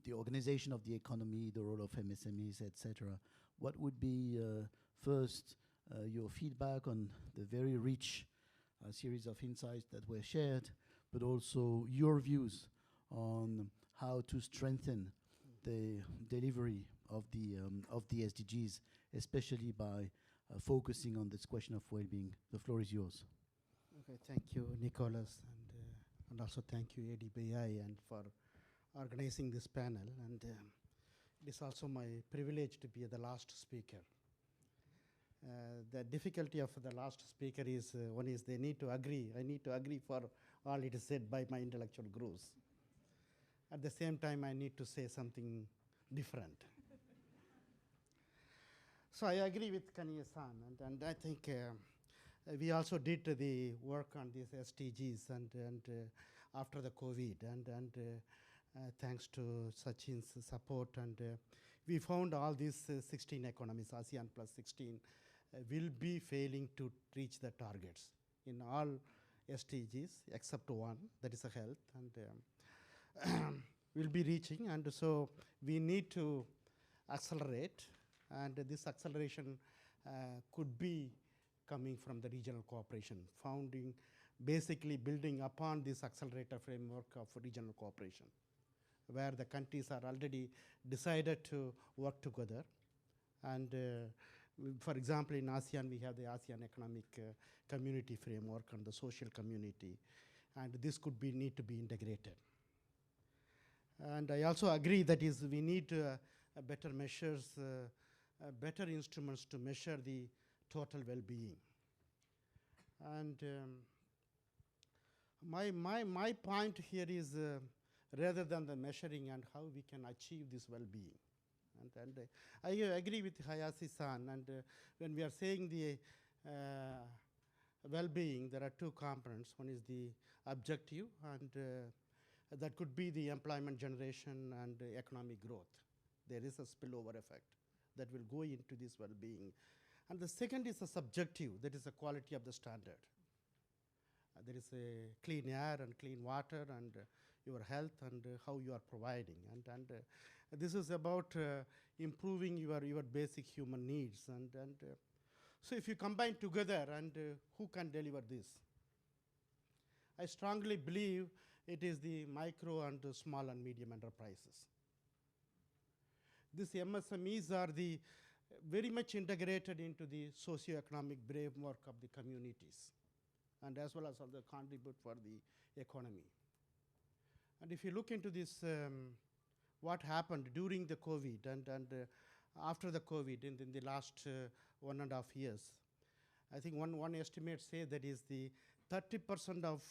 Speaker 1: the organization of the economy, the role of MSMEs, etc. What would be first your feedback on the very rich series of insights that were shared, but also your views on how to strengthen the delivery of the SDGs, especially by focusing on this question of well-being? The floor is yours.
Speaker 6: Okay, thank you, Nicholas, and also thank you, ADBI, and for organizing this panel. And it is also my privilege to be the last speaker. The difficulty of the last speaker is, one is they need to agree. I need to agree for all it is said by my intellectual gurus. At the same time, I need to say something different. So I agree with Kanye-san, and I think we also did the work on these SDGs and after the COVID and thanks to Sachin's support and we found all these 16 economies, ASEAN plus 16, will be failing to reach the targets in all SDGs except one, that is a health, and will be reaching, and so we need to accelerate, and this acceleration could be coming from the regional cooperation, founding, basically building upon this accelerator framework of regional cooperation, where the countries are already decided to work together. And for example, in ASEAN, we have the ASEAN Economic Community Framework and the social community, and this could be need to be integrated. And I also agree that is we need better measures, better instruments to measure the total well-being. And my point here is rather than the measuring and how we can achieve this well-being. And I agree with Hayashi-san, and when we are saying the well-being, there are two components. One is the objective, and that could be the employment generation and economic growth. There is a spillover effect that will go into this well-being. And the second is the subjective, that is the quality of the standard. There is a clean air and clean water and your health and how you are providing. And this is about improving your basic human needs. And so if you combine together, and who can deliver this? I strongly believe it is the micro and the small and medium enterprises. These MSMEs are the very much integrated into the socio-economic framework of the communities, and as well as all the contribute for the economy. And if you look into this, what happened during the COVID and after the COVID in the last 1.5 years, I think one estimate say that is the 30% of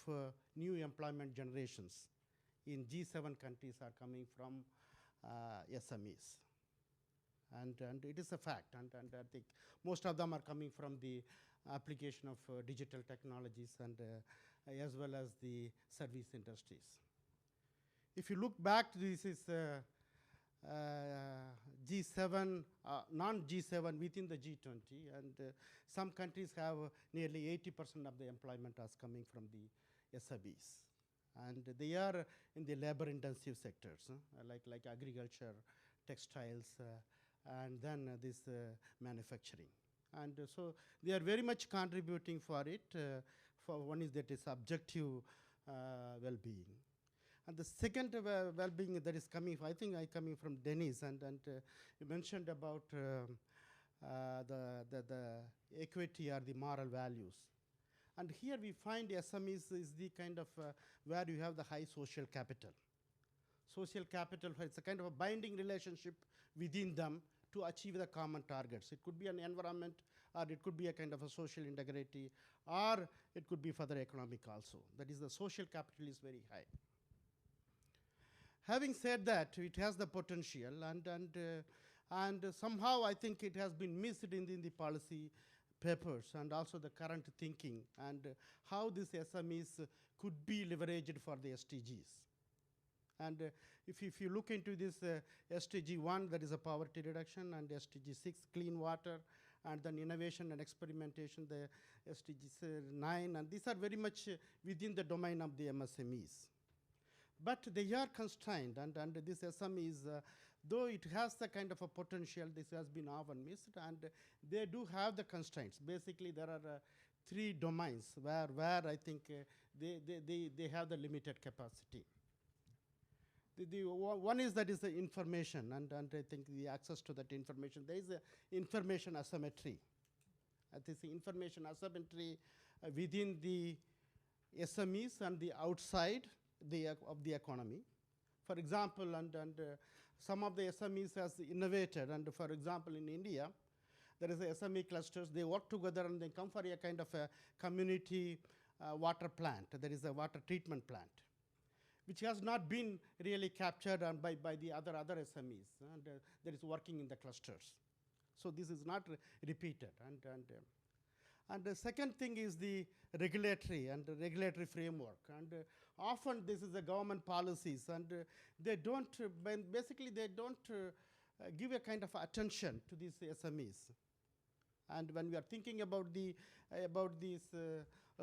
Speaker 6: new employment generations in G7 countries are coming from SMEs. And it is a fact, and I think most of them are coming from the application of digital technologies and as well as the service industries. If you look back, this is G7, non-G7 within the G20, and some countries have nearly 80% of the employment as coming from the SMEs. And they are in the labor-intensive sectors, like agriculture, textiles, and then this manufacturing. And so they are very much contributing for it. For one is that is objective well-being. And the second well-being that is coming, I think I coming from Dennis, and you mentioned about the equity or the moral values. And here we find SMEs is the kind of where you have the high social capital. Social capital, it's a kind of a binding relationship within them to achieve the common targets. It could be an environment, or it could be a kind of a social integrity, or it could be further economic also. That is, the social capital is very high. Having said that, it has the potential, and somehow I think it has been missed in the policy papers and also the current thinking, and how these SMEs could be leveraged for the SDGs. And if you look into this SDG 1, that is a poverty reduction, and SDG 6, clean water, and then innovation and experimentation, the SDG 9, and these are very much within the domain of the MSMEs. But they are constrained, and this SMEs, though it has the kind of a potential, this has been often missed, and they do have the constraints. Basically, there are 3 domains where I think they have the limited capacity. The one is that is the information, and I think the access to that information. There is a information asymmetry. This information asymmetry within the SMEs and the outside of the economy. For example, and some of the SMEs has innovated, and for example, in India, there is a SME clusters. They work together and they come for a kind of a community water plant. There is a water treatment plant, which has not been really captured by the other SMEs, and that is working in the clusters. So this is not repeated. And the second thing is the regulatory framework. And often this is the government policies, and they don't, basically they don't give a kind of attention to these SMEs. And when we are thinking about these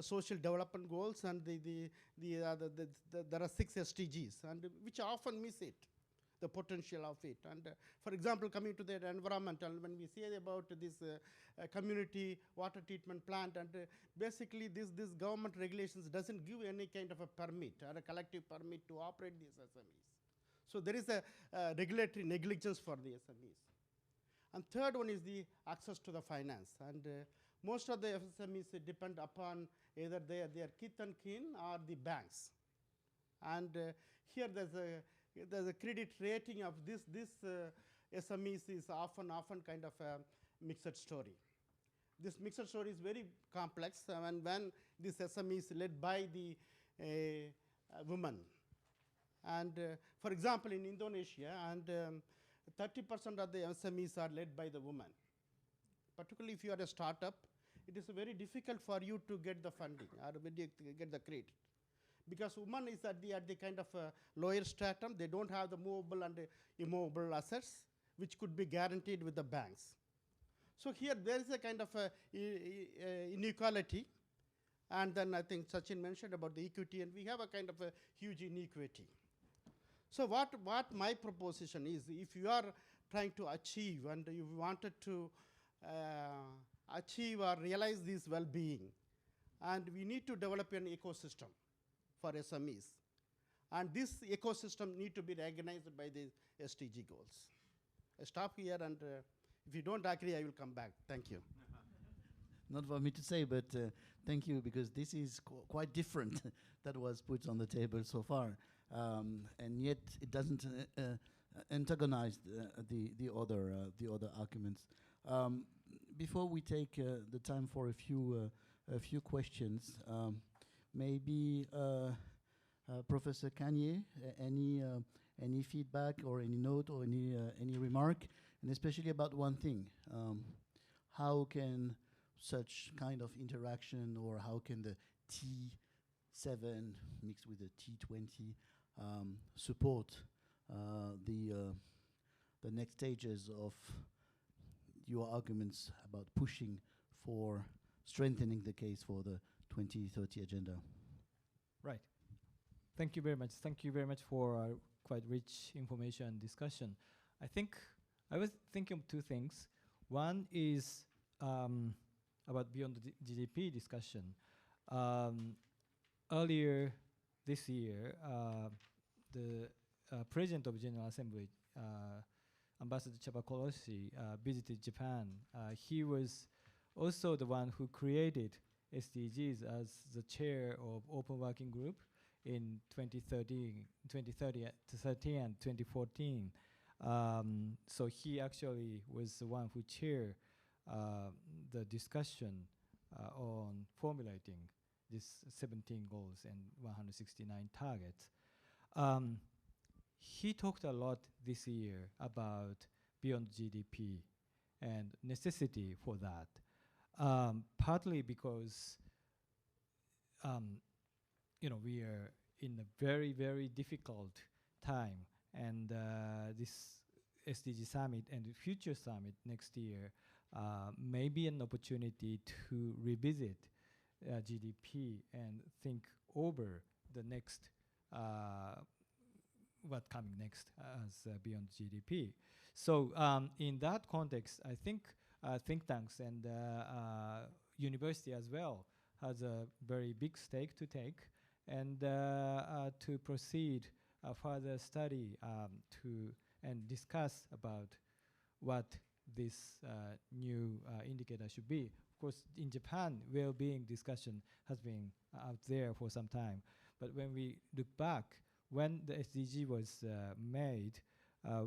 Speaker 6: social development goals, and there are 6 SDGs, and which often miss it, the potential of it. And for example, coming to the environmental, when we say about this community water treatment plant, and basically this government regulations doesn't give any kind of a permit or a collective permit to operate these SMEs. So there is a regulatory negligence for the SMEs. And third one is the access to the finance. And most of the SMEs depend upon either their kith and kin or the banks. And here there's a credit rating of this SMEs is often kind of a mixed story. This mixed story is very complex, and when this SME is led by the women. And for example, in Indonesia, and 30% of the SMEs are led by the women. Particularly if you are a startup, it is very difficult for you to get the funding or get the credit, because women is at the kind of lower stratum. They don't have the movable and immovable assets, which could be guaranteed with the banks. So here there is a kind of inequality. And then I think Sachin mentioned about the equity, and we have a kind of a huge inequity. So what my proposition is, if you are trying to achieve and you wanted to achieve or realize this well-being, and we need to develop an ecosystem for SMEs. And this ecosystem need to be recognized by the SDG goals. I stop here, and if you don't agree, I will come back. Thank you.
Speaker 1: Not for me to say, but thank you, because this is quite different that was put on the table so far. And yet it doesn't antagonize the other arguments. Before we take the time for a few questions, maybe Professor Kanye, any feedback or any note or any remark, and especially about one thing: how can such kind of interaction, or how can the T7 mixed with the T20 support the next stages of your arguments about pushing for strengthening the case for the 2030 agenda?
Speaker 2: Right. Thank you very much. Thank you very much for quite rich information and discussion. I think I was thinking of 2 things. One is about beyond the GDP discussion. Earlier this year, the President of General Assembly, Ambassador Chabakoloshi, visited Japan. He was also the one who created SDGs as the chair of Open Working Group in 2013 and 2014. So he actually was the one who chaired the discussion on formulating these 17 goals and 169 targets. He talked a lot this year about beyond GDP and necessity for that, partly because we are in a very, very difficult time, and this SDG summit and the future summit next year may be an opportunity to revisit GDP and think over the next what coming next as beyond GDP. So in that context, I think think tanks and university as well has a very big stake to take, and to proceed further study and discuss about what this new indicator should be. Of course, in Japan, well-being discussion has been out there for some time. But when we look back, when the SDG was made,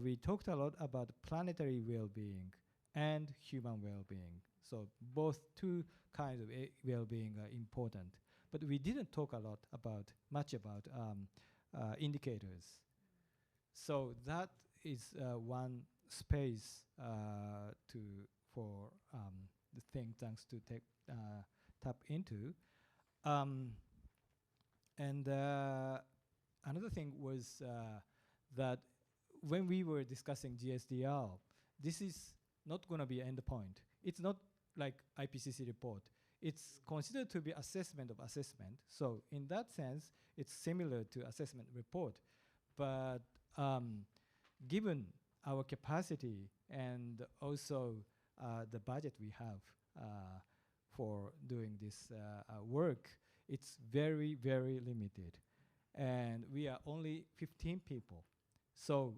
Speaker 2: we talked a lot about planetary well-being and human well-being. So both 2 kinds of well-being are important. But we didn't talk much about indicators. So that is one space for the think tanks to tap into. And another thing was that when we were discussing GSDR, this is not going to be an endpoint. It's not like IPCC report. It's considered to be assessment of assessment. So in that sense, it's similar to assessment report. But given our capacity and also the budget we have for doing this work, it's very, very limited. And we are only 15 people. So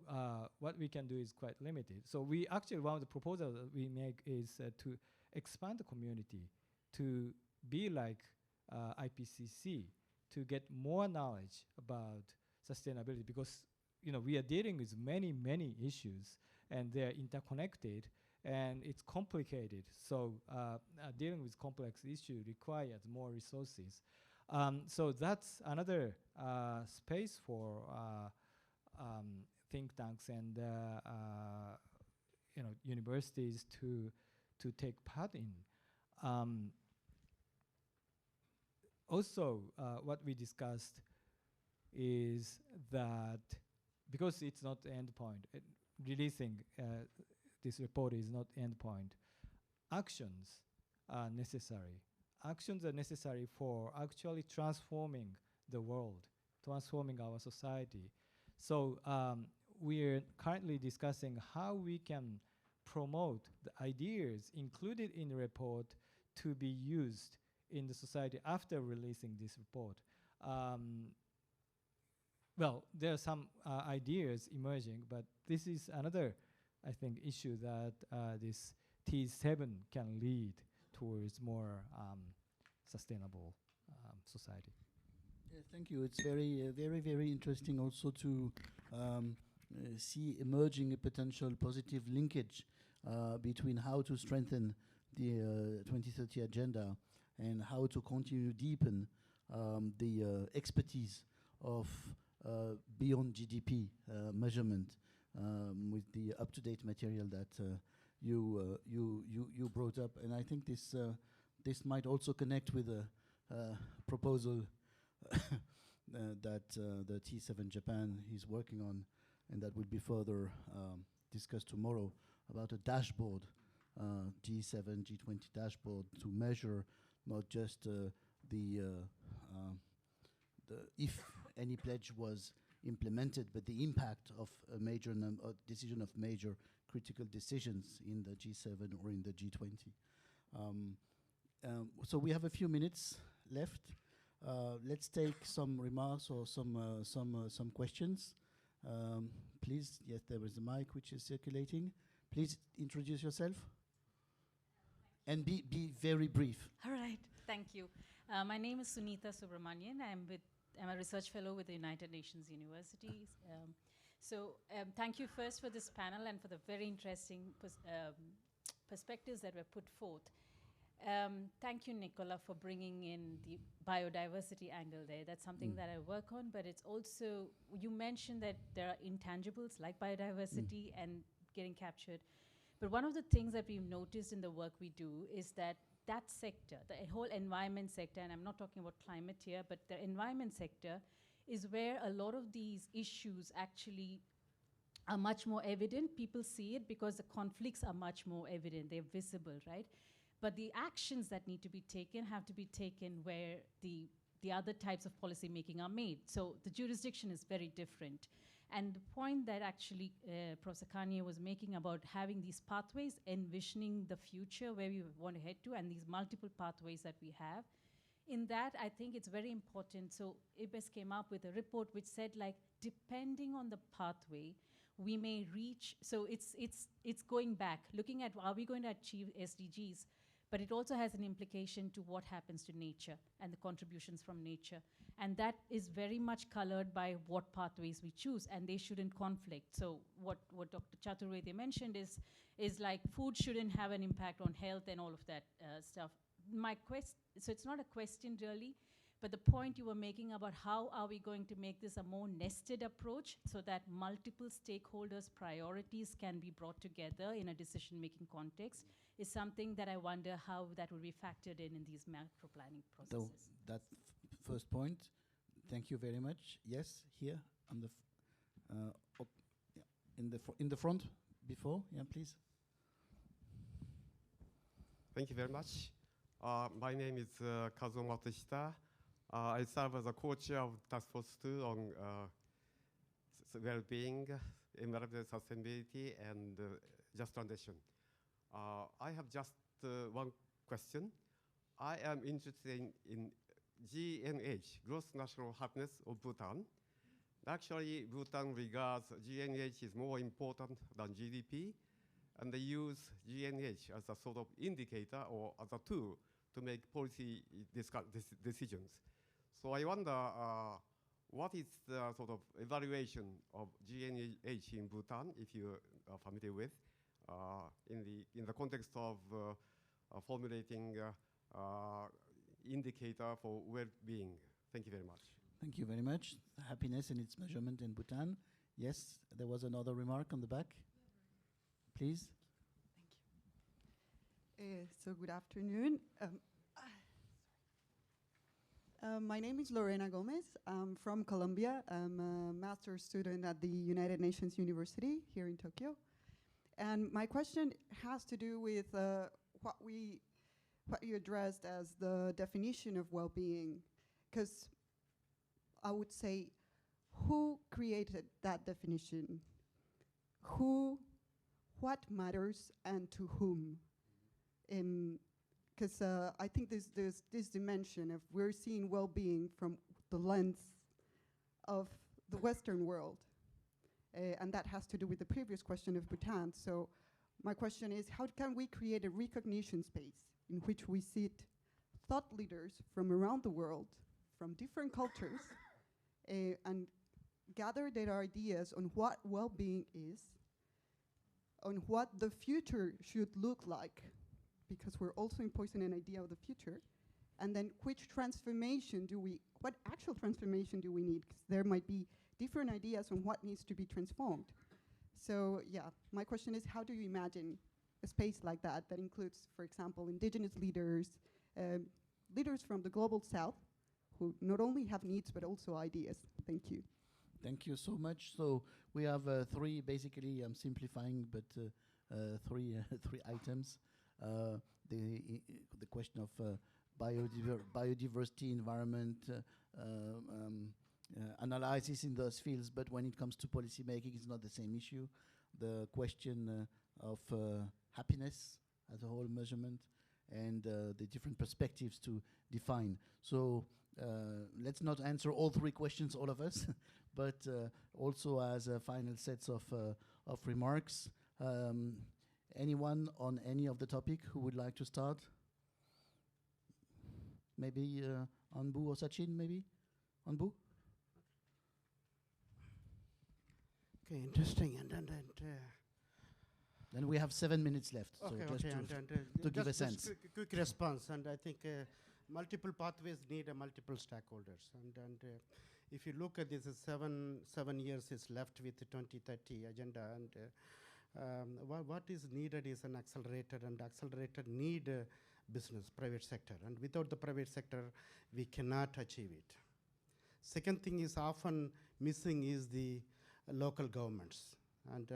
Speaker 2: what we can do is quite limited. So we actually, one of the proposals that we make is to expand the community to be like IPCC, to get more knowledge about sustainability, because we are dealing with many, many issues, and they are interconnected, and it's complicated. So dealing with complex issues requires more resources. So that's another space for think tanks and universities to take part in. Also, what we discussed is that because it's not the end point, releasing this report is not end point, actions are necessary. Actions are necessary for actually transforming the world, transforming our society. So we're currently discussing how we can promote the ideas included in the report to be used in the society after releasing this report. Well, there are some ideas emerging, but this is another, I think, issue that this T7 can lead towards more sustainable society.
Speaker 1: Yeah, thank you. It's very, very, very interesting also to see emerging a potential positive linkage between how to strengthen the 2030 agenda and how to continue to deepen the expertise of beyond GDP measurement with the up-to-date material that you brought up. And I think this might also connect with a proposal that the T7 Japan is working on, and that will be further discussed tomorrow, about a dashboard, G7, G20 dashboard, to measure not just if any pledge was implemented, but the impact of a major decision of major critical decisions in the G7 or in the G20. So we have a few minutes left. Let's take some remarks or some questions. Please, yes, there is a mic which is circulating. Please introduce yourself. And be very brief.
Speaker 7: All right, thank you. My name is Sunita Subramanian. I'm a research fellow with the United Nations Universities. Thank you first for this panel and for the very interesting perspectives that were put forth. Thank you, Nicola, for bringing in the biodiversity angle there. That's something that I work on, but it's also, you mentioned that there are intangibles like biodiversity and getting captured. But one of the things that we've noticed in the work we do is that that sector, the whole environment sector, and I'm not talking about climate here, but the environment sector is where a lot of these issues actually are much more evident. People see it because the conflicts are much more evident. They're visible, right? But the actions that need to be taken have to be taken where the other types of policy making are made. So the jurisdiction is very different. And the point that actually Professor Kanye was making about having these pathways, envisioning the future where we want to head to, and these multiple pathways that we have, in that I think it's very important. So IBES came up with a report which said, like, depending on the pathway, we may reach, so it's going back, looking at are we going to achieve SDGs, but it also has an implication to what happens to nature and the contributions from nature. And that is very much colored by what pathways we choose, and they shouldn't conflict. So what Dr. Chaturvedi mentioned is like food shouldn't have an impact on health and all of that stuff. So it's not a question really, But the point you were making about how are we going to make this a more nested approach so that multiple stakeholders' priorities can be brought together in a decision-making context is something that I wonder how that will be factored in these macro planning
Speaker 1: So
Speaker 7: processes.
Speaker 1: that first point, thank you very much. Yes, here on the, yeah, in the front before, yeah, please.
Speaker 8: Thank you very much. My name is Kazuo Matsushita. I serve as a co-chair of Task Force 2 on well-being, environmental sustainability, and just transition. I have just one question. I am interested in GNH, Gross National Happiness of Bhutan. Actually, Bhutan regards GNH is more important than GDP, and they use GNH as a sort of indicator or as a tool to make policy decisions. So I wonder, what is the sort of evaluation of GNH in Bhutan, if you are familiar with, in the context of formulating indicator for well-being? Thank you very much.
Speaker 1: Thank you very much. Happiness and its measurement in Bhutan. Yes, there was another remark on the back. Please.
Speaker 9: So good afternoon. My name is Lorena Gomez. I'm from Colombia. I'm a master's student at the United Nations University here in Tokyo. And my question has to do with what you addressed as the definition of well-being. Because I would say, who created that definition? What matters and to whom? Because I think there's this dimension of we're seeing well-being from the lens of the Western world. And that has to do with the previous question of Bhutan. So my question is, how can we create a recognition space in which we sit thought leaders from around the world, from different cultures, and gather their ideas on what well-being is, on what the future should look like, because we're also imposing an idea of the future, and then what actual transformation do we need? Because there might be different ideas on what needs to be transformed. So yeah, my question is, how do you imagine a space like that that includes, for example, indigenous leaders, leaders from the global south, who not only have needs but also ideas? Thank you.
Speaker 1: Thank you so much. So we have three, basically, I'm simplifying, but three items. The question of biodiversity, environment, analysis in those fields, but when it comes to policy making, it's not the same issue. The question of happiness as a whole measurement, and the different perspectives to define. So let's not answer all three questions, all of us, but also as final sets of remarks. Anyone on any of the topic who would like to start? Maybe Anbu or Sachin, maybe? Anbu?
Speaker 6: Okay, interesting. And
Speaker 1: then we have 7 minutes left.
Speaker 6: okay,
Speaker 1: so just
Speaker 6: to
Speaker 1: give a
Speaker 6: just
Speaker 1: sense.
Speaker 6: quick response. And I think multiple pathways need multiple stakeholders. And if you look at this, 7 years is left with the 2030 agenda. And what is needed is an accelerator, and accelerator need business, private sector. And without the private sector, we cannot achieve it. Second thing is often missing is the local governments. And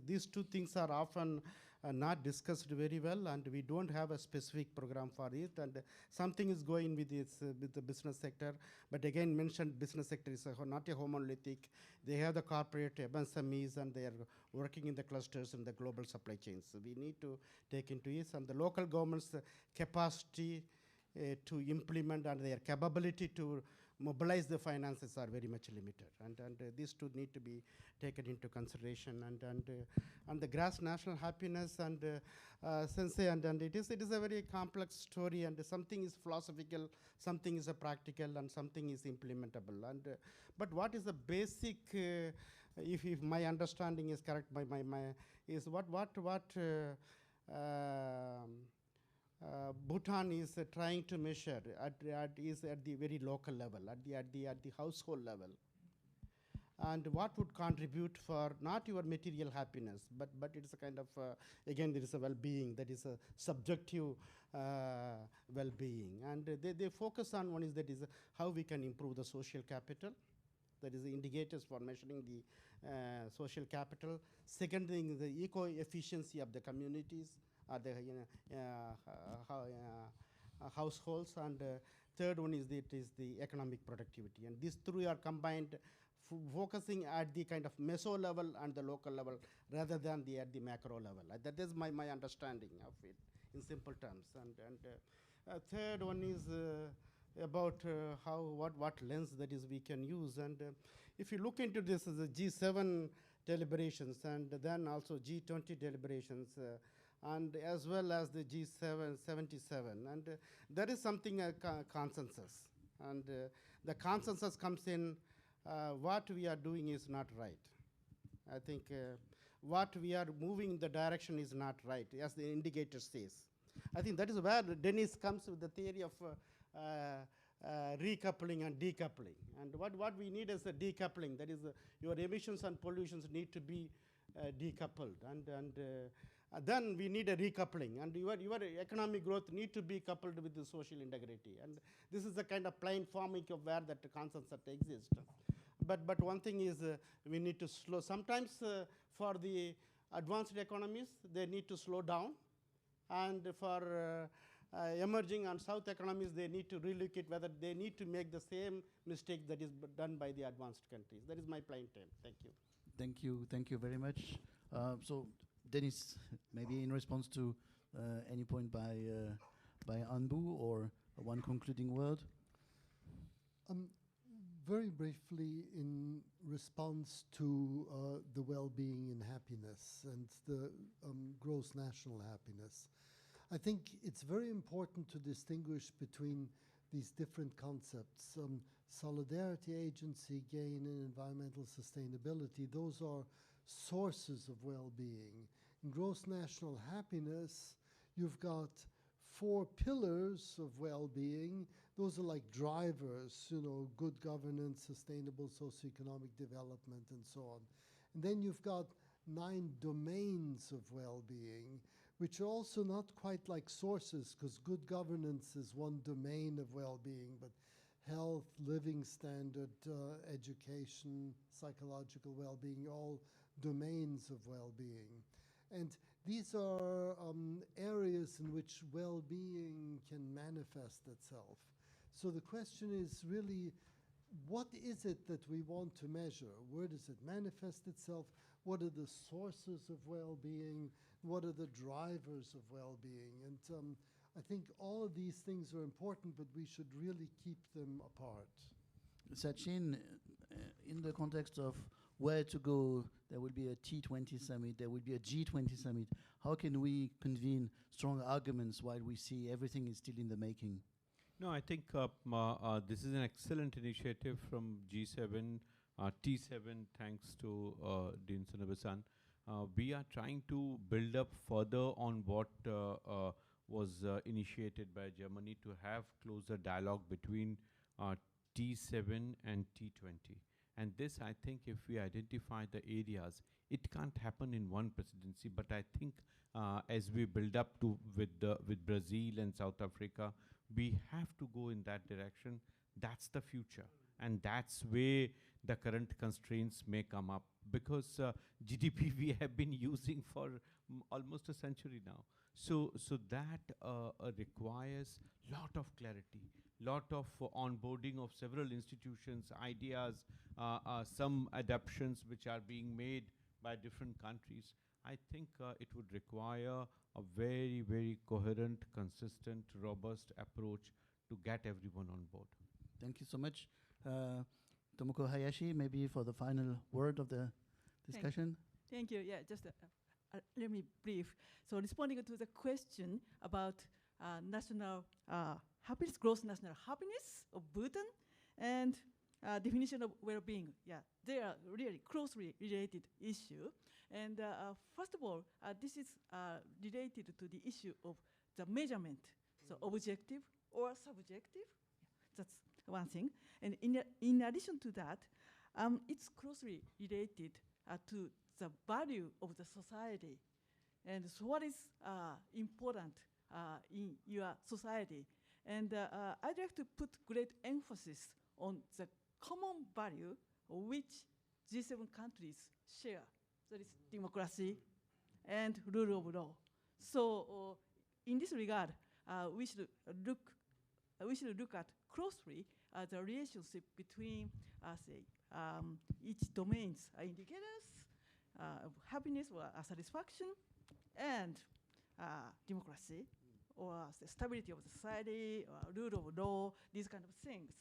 Speaker 6: these two things are often not discussed very well, and we don't have a specific program for it. And something is going with this with the business sector. But again, mentioned business sector is not a monolithic. They have the corporate MSMEs, and they are working in the clusters in the global supply chains. So we need to take into it, and the local government's capacity to implement and their capability to mobilize the finances are very much limited, and these two need to be taken into consideration. And the gross national happiness and Sensei, and it is a very complex story, and something is philosophical, something is practical, and something is implementable. And but what is the basic? If my understanding is correct, is what Bhutan is trying to measure is at the very local level, at the household level, and what would contribute for not your material happiness, but it's a kind of again there is a well-being that is a subjective well-being, and they focus on one is that is how we can improve the social capital. That is the indicators for measuring the social capital. Second thing is the eco-efficiency of the communities, the households, and third one is the economic productivity. And these three are combined, focusing at the kind of meso level and the local level rather than at the macro level. That is my understanding of it in simple terms. And third one is about what lens that is we can use. And if you look into this as a G7 deliberations and then also G20 deliberations, and as well as the G77, and there is something consensus, and the consensus comes in what we are doing is not right. I think what we are moving in the direction is not right, as the indicator says. I think that is where Dennis comes with the theory of recoupling and decoupling. And what we need is a decoupling. That is, your emissions and pollutions need to be decoupled. And then we need a recoupling. And your economic growth need to be coupled with the social integrity. And this is the kind of plain forming of where that consensus exists. But one thing is we need to slow. Sometimes for the advanced economies, they need to slow down. And for emerging and south economies, they need to relook at whether they need to make the same mistake that is done by the advanced countries. That is my plain term. Thank you.
Speaker 1: Thank you very much. So, Dennis, maybe in response to any point by Anbu, or one concluding word?
Speaker 5: Very briefly, in response to the well-being and happiness and the gross national happiness, I think it's very important to distinguish between these different concepts. Solidarity, agency, gain, and environmental sustainability, those are sources of well-being. In gross national happiness, you've got 4 pillars of well-being. Those are like drivers, good governance, sustainable socioeconomic development, and so on. And then you've got 9 domains of well-being, which are also not quite like sources, because good governance is one domain of well-being, but health, living standard, education, psychological well-being, all domains of well-being. And these are areas in which well-being can manifest itself. So the question is really, what is it that we want to measure? Where does it manifest itself? What are the sources of well-being? What are the drivers of well-being? And I think all of these things are important, but we should really keep them apart.
Speaker 1: Sachin, in the context of where to go, there will be a T20 summit, there will be a G20 summit. How can we convene strong arguments while we see everything is still in the making?
Speaker 3: No, I think this is an excellent initiative from G7, T7, thanks to Dean Sunabe-san. We are trying to build up further on what was initiated by Germany to have closer dialogue between T7 and T20. And this, I think, if we identify the areas, it can't happen in one presidency, but I think as we build up to with Brazil and South Africa, we have to go in that direction. That's the future. And that's where the current constraints may come up, because GDP we have been using for almost a century now. So that requires lot of clarity, lot of onboarding of several institutions, ideas, some adaptations which are being made by different countries. I think it would require a very, very coherent, consistent, robust approach to get everyone on board.
Speaker 1: Thank you so much. Tomoko Hayashi, maybe for the final word of the discussion.
Speaker 4: Thank you. Yeah, just let me brief. So responding to the question about national happiness, gross national happiness of Bhutan, and definition of well-being. Yeah, they are really closely related issue. And first of all, this is related to the issue of the measurement, so objective or subjective. That's one thing. And in addition to that, it's closely related to the value of the society. And so what is important in your society? And I'd like to put great emphasis on the common value which G7 countries share. That is democracy and rule of law. So in this regard, we should look at closely the relationship between, say, each domain's indicators of happiness or satisfaction and democracy or the stability of the society or rule of law, these kind of things.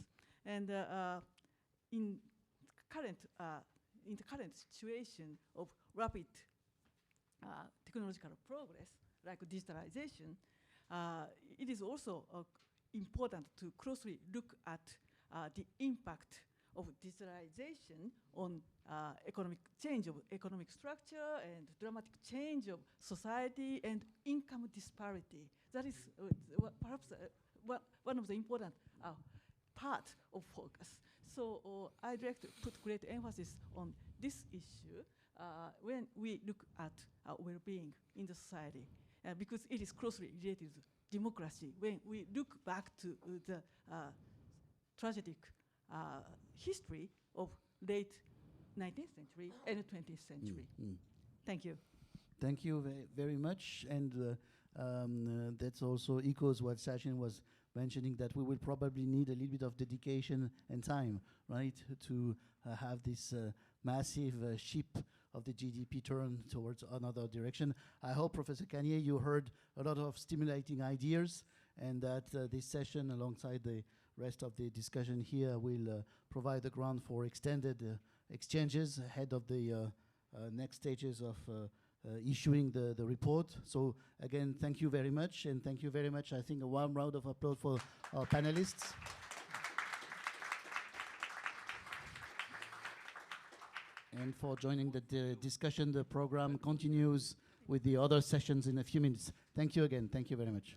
Speaker 4: And in the current situation of rapid technological progress, like digitalization, it is also important to closely look at the impact of digitalization on economic change of economic structure and dramatic change of society and income disparity. That is perhaps one of the important part of focus. So I'd like to put great emphasis on this issue when we look at well-being in the society, because it is closely related to democracy. When we look back to the tragic history of late 19th century and 20th century. Thank you.
Speaker 1: Thank you very much. And that's also echoes what Sachin was mentioning, that we will probably need a little bit of dedication and time, right, to have this massive ship of the GDP turn towards another direction. I hope, Professor Kanye, you heard a lot of stimulating ideas, and that this session, alongside the rest of the discussion here, will provide the ground for extended exchanges ahead of the next stages of issuing the report. So again, thank you very much, and thank you very much. I think a warm round of applause for our panelists. And for joining the discussion. The program continues with the other sessions in a few minutes. Thank you again. Thank you very much.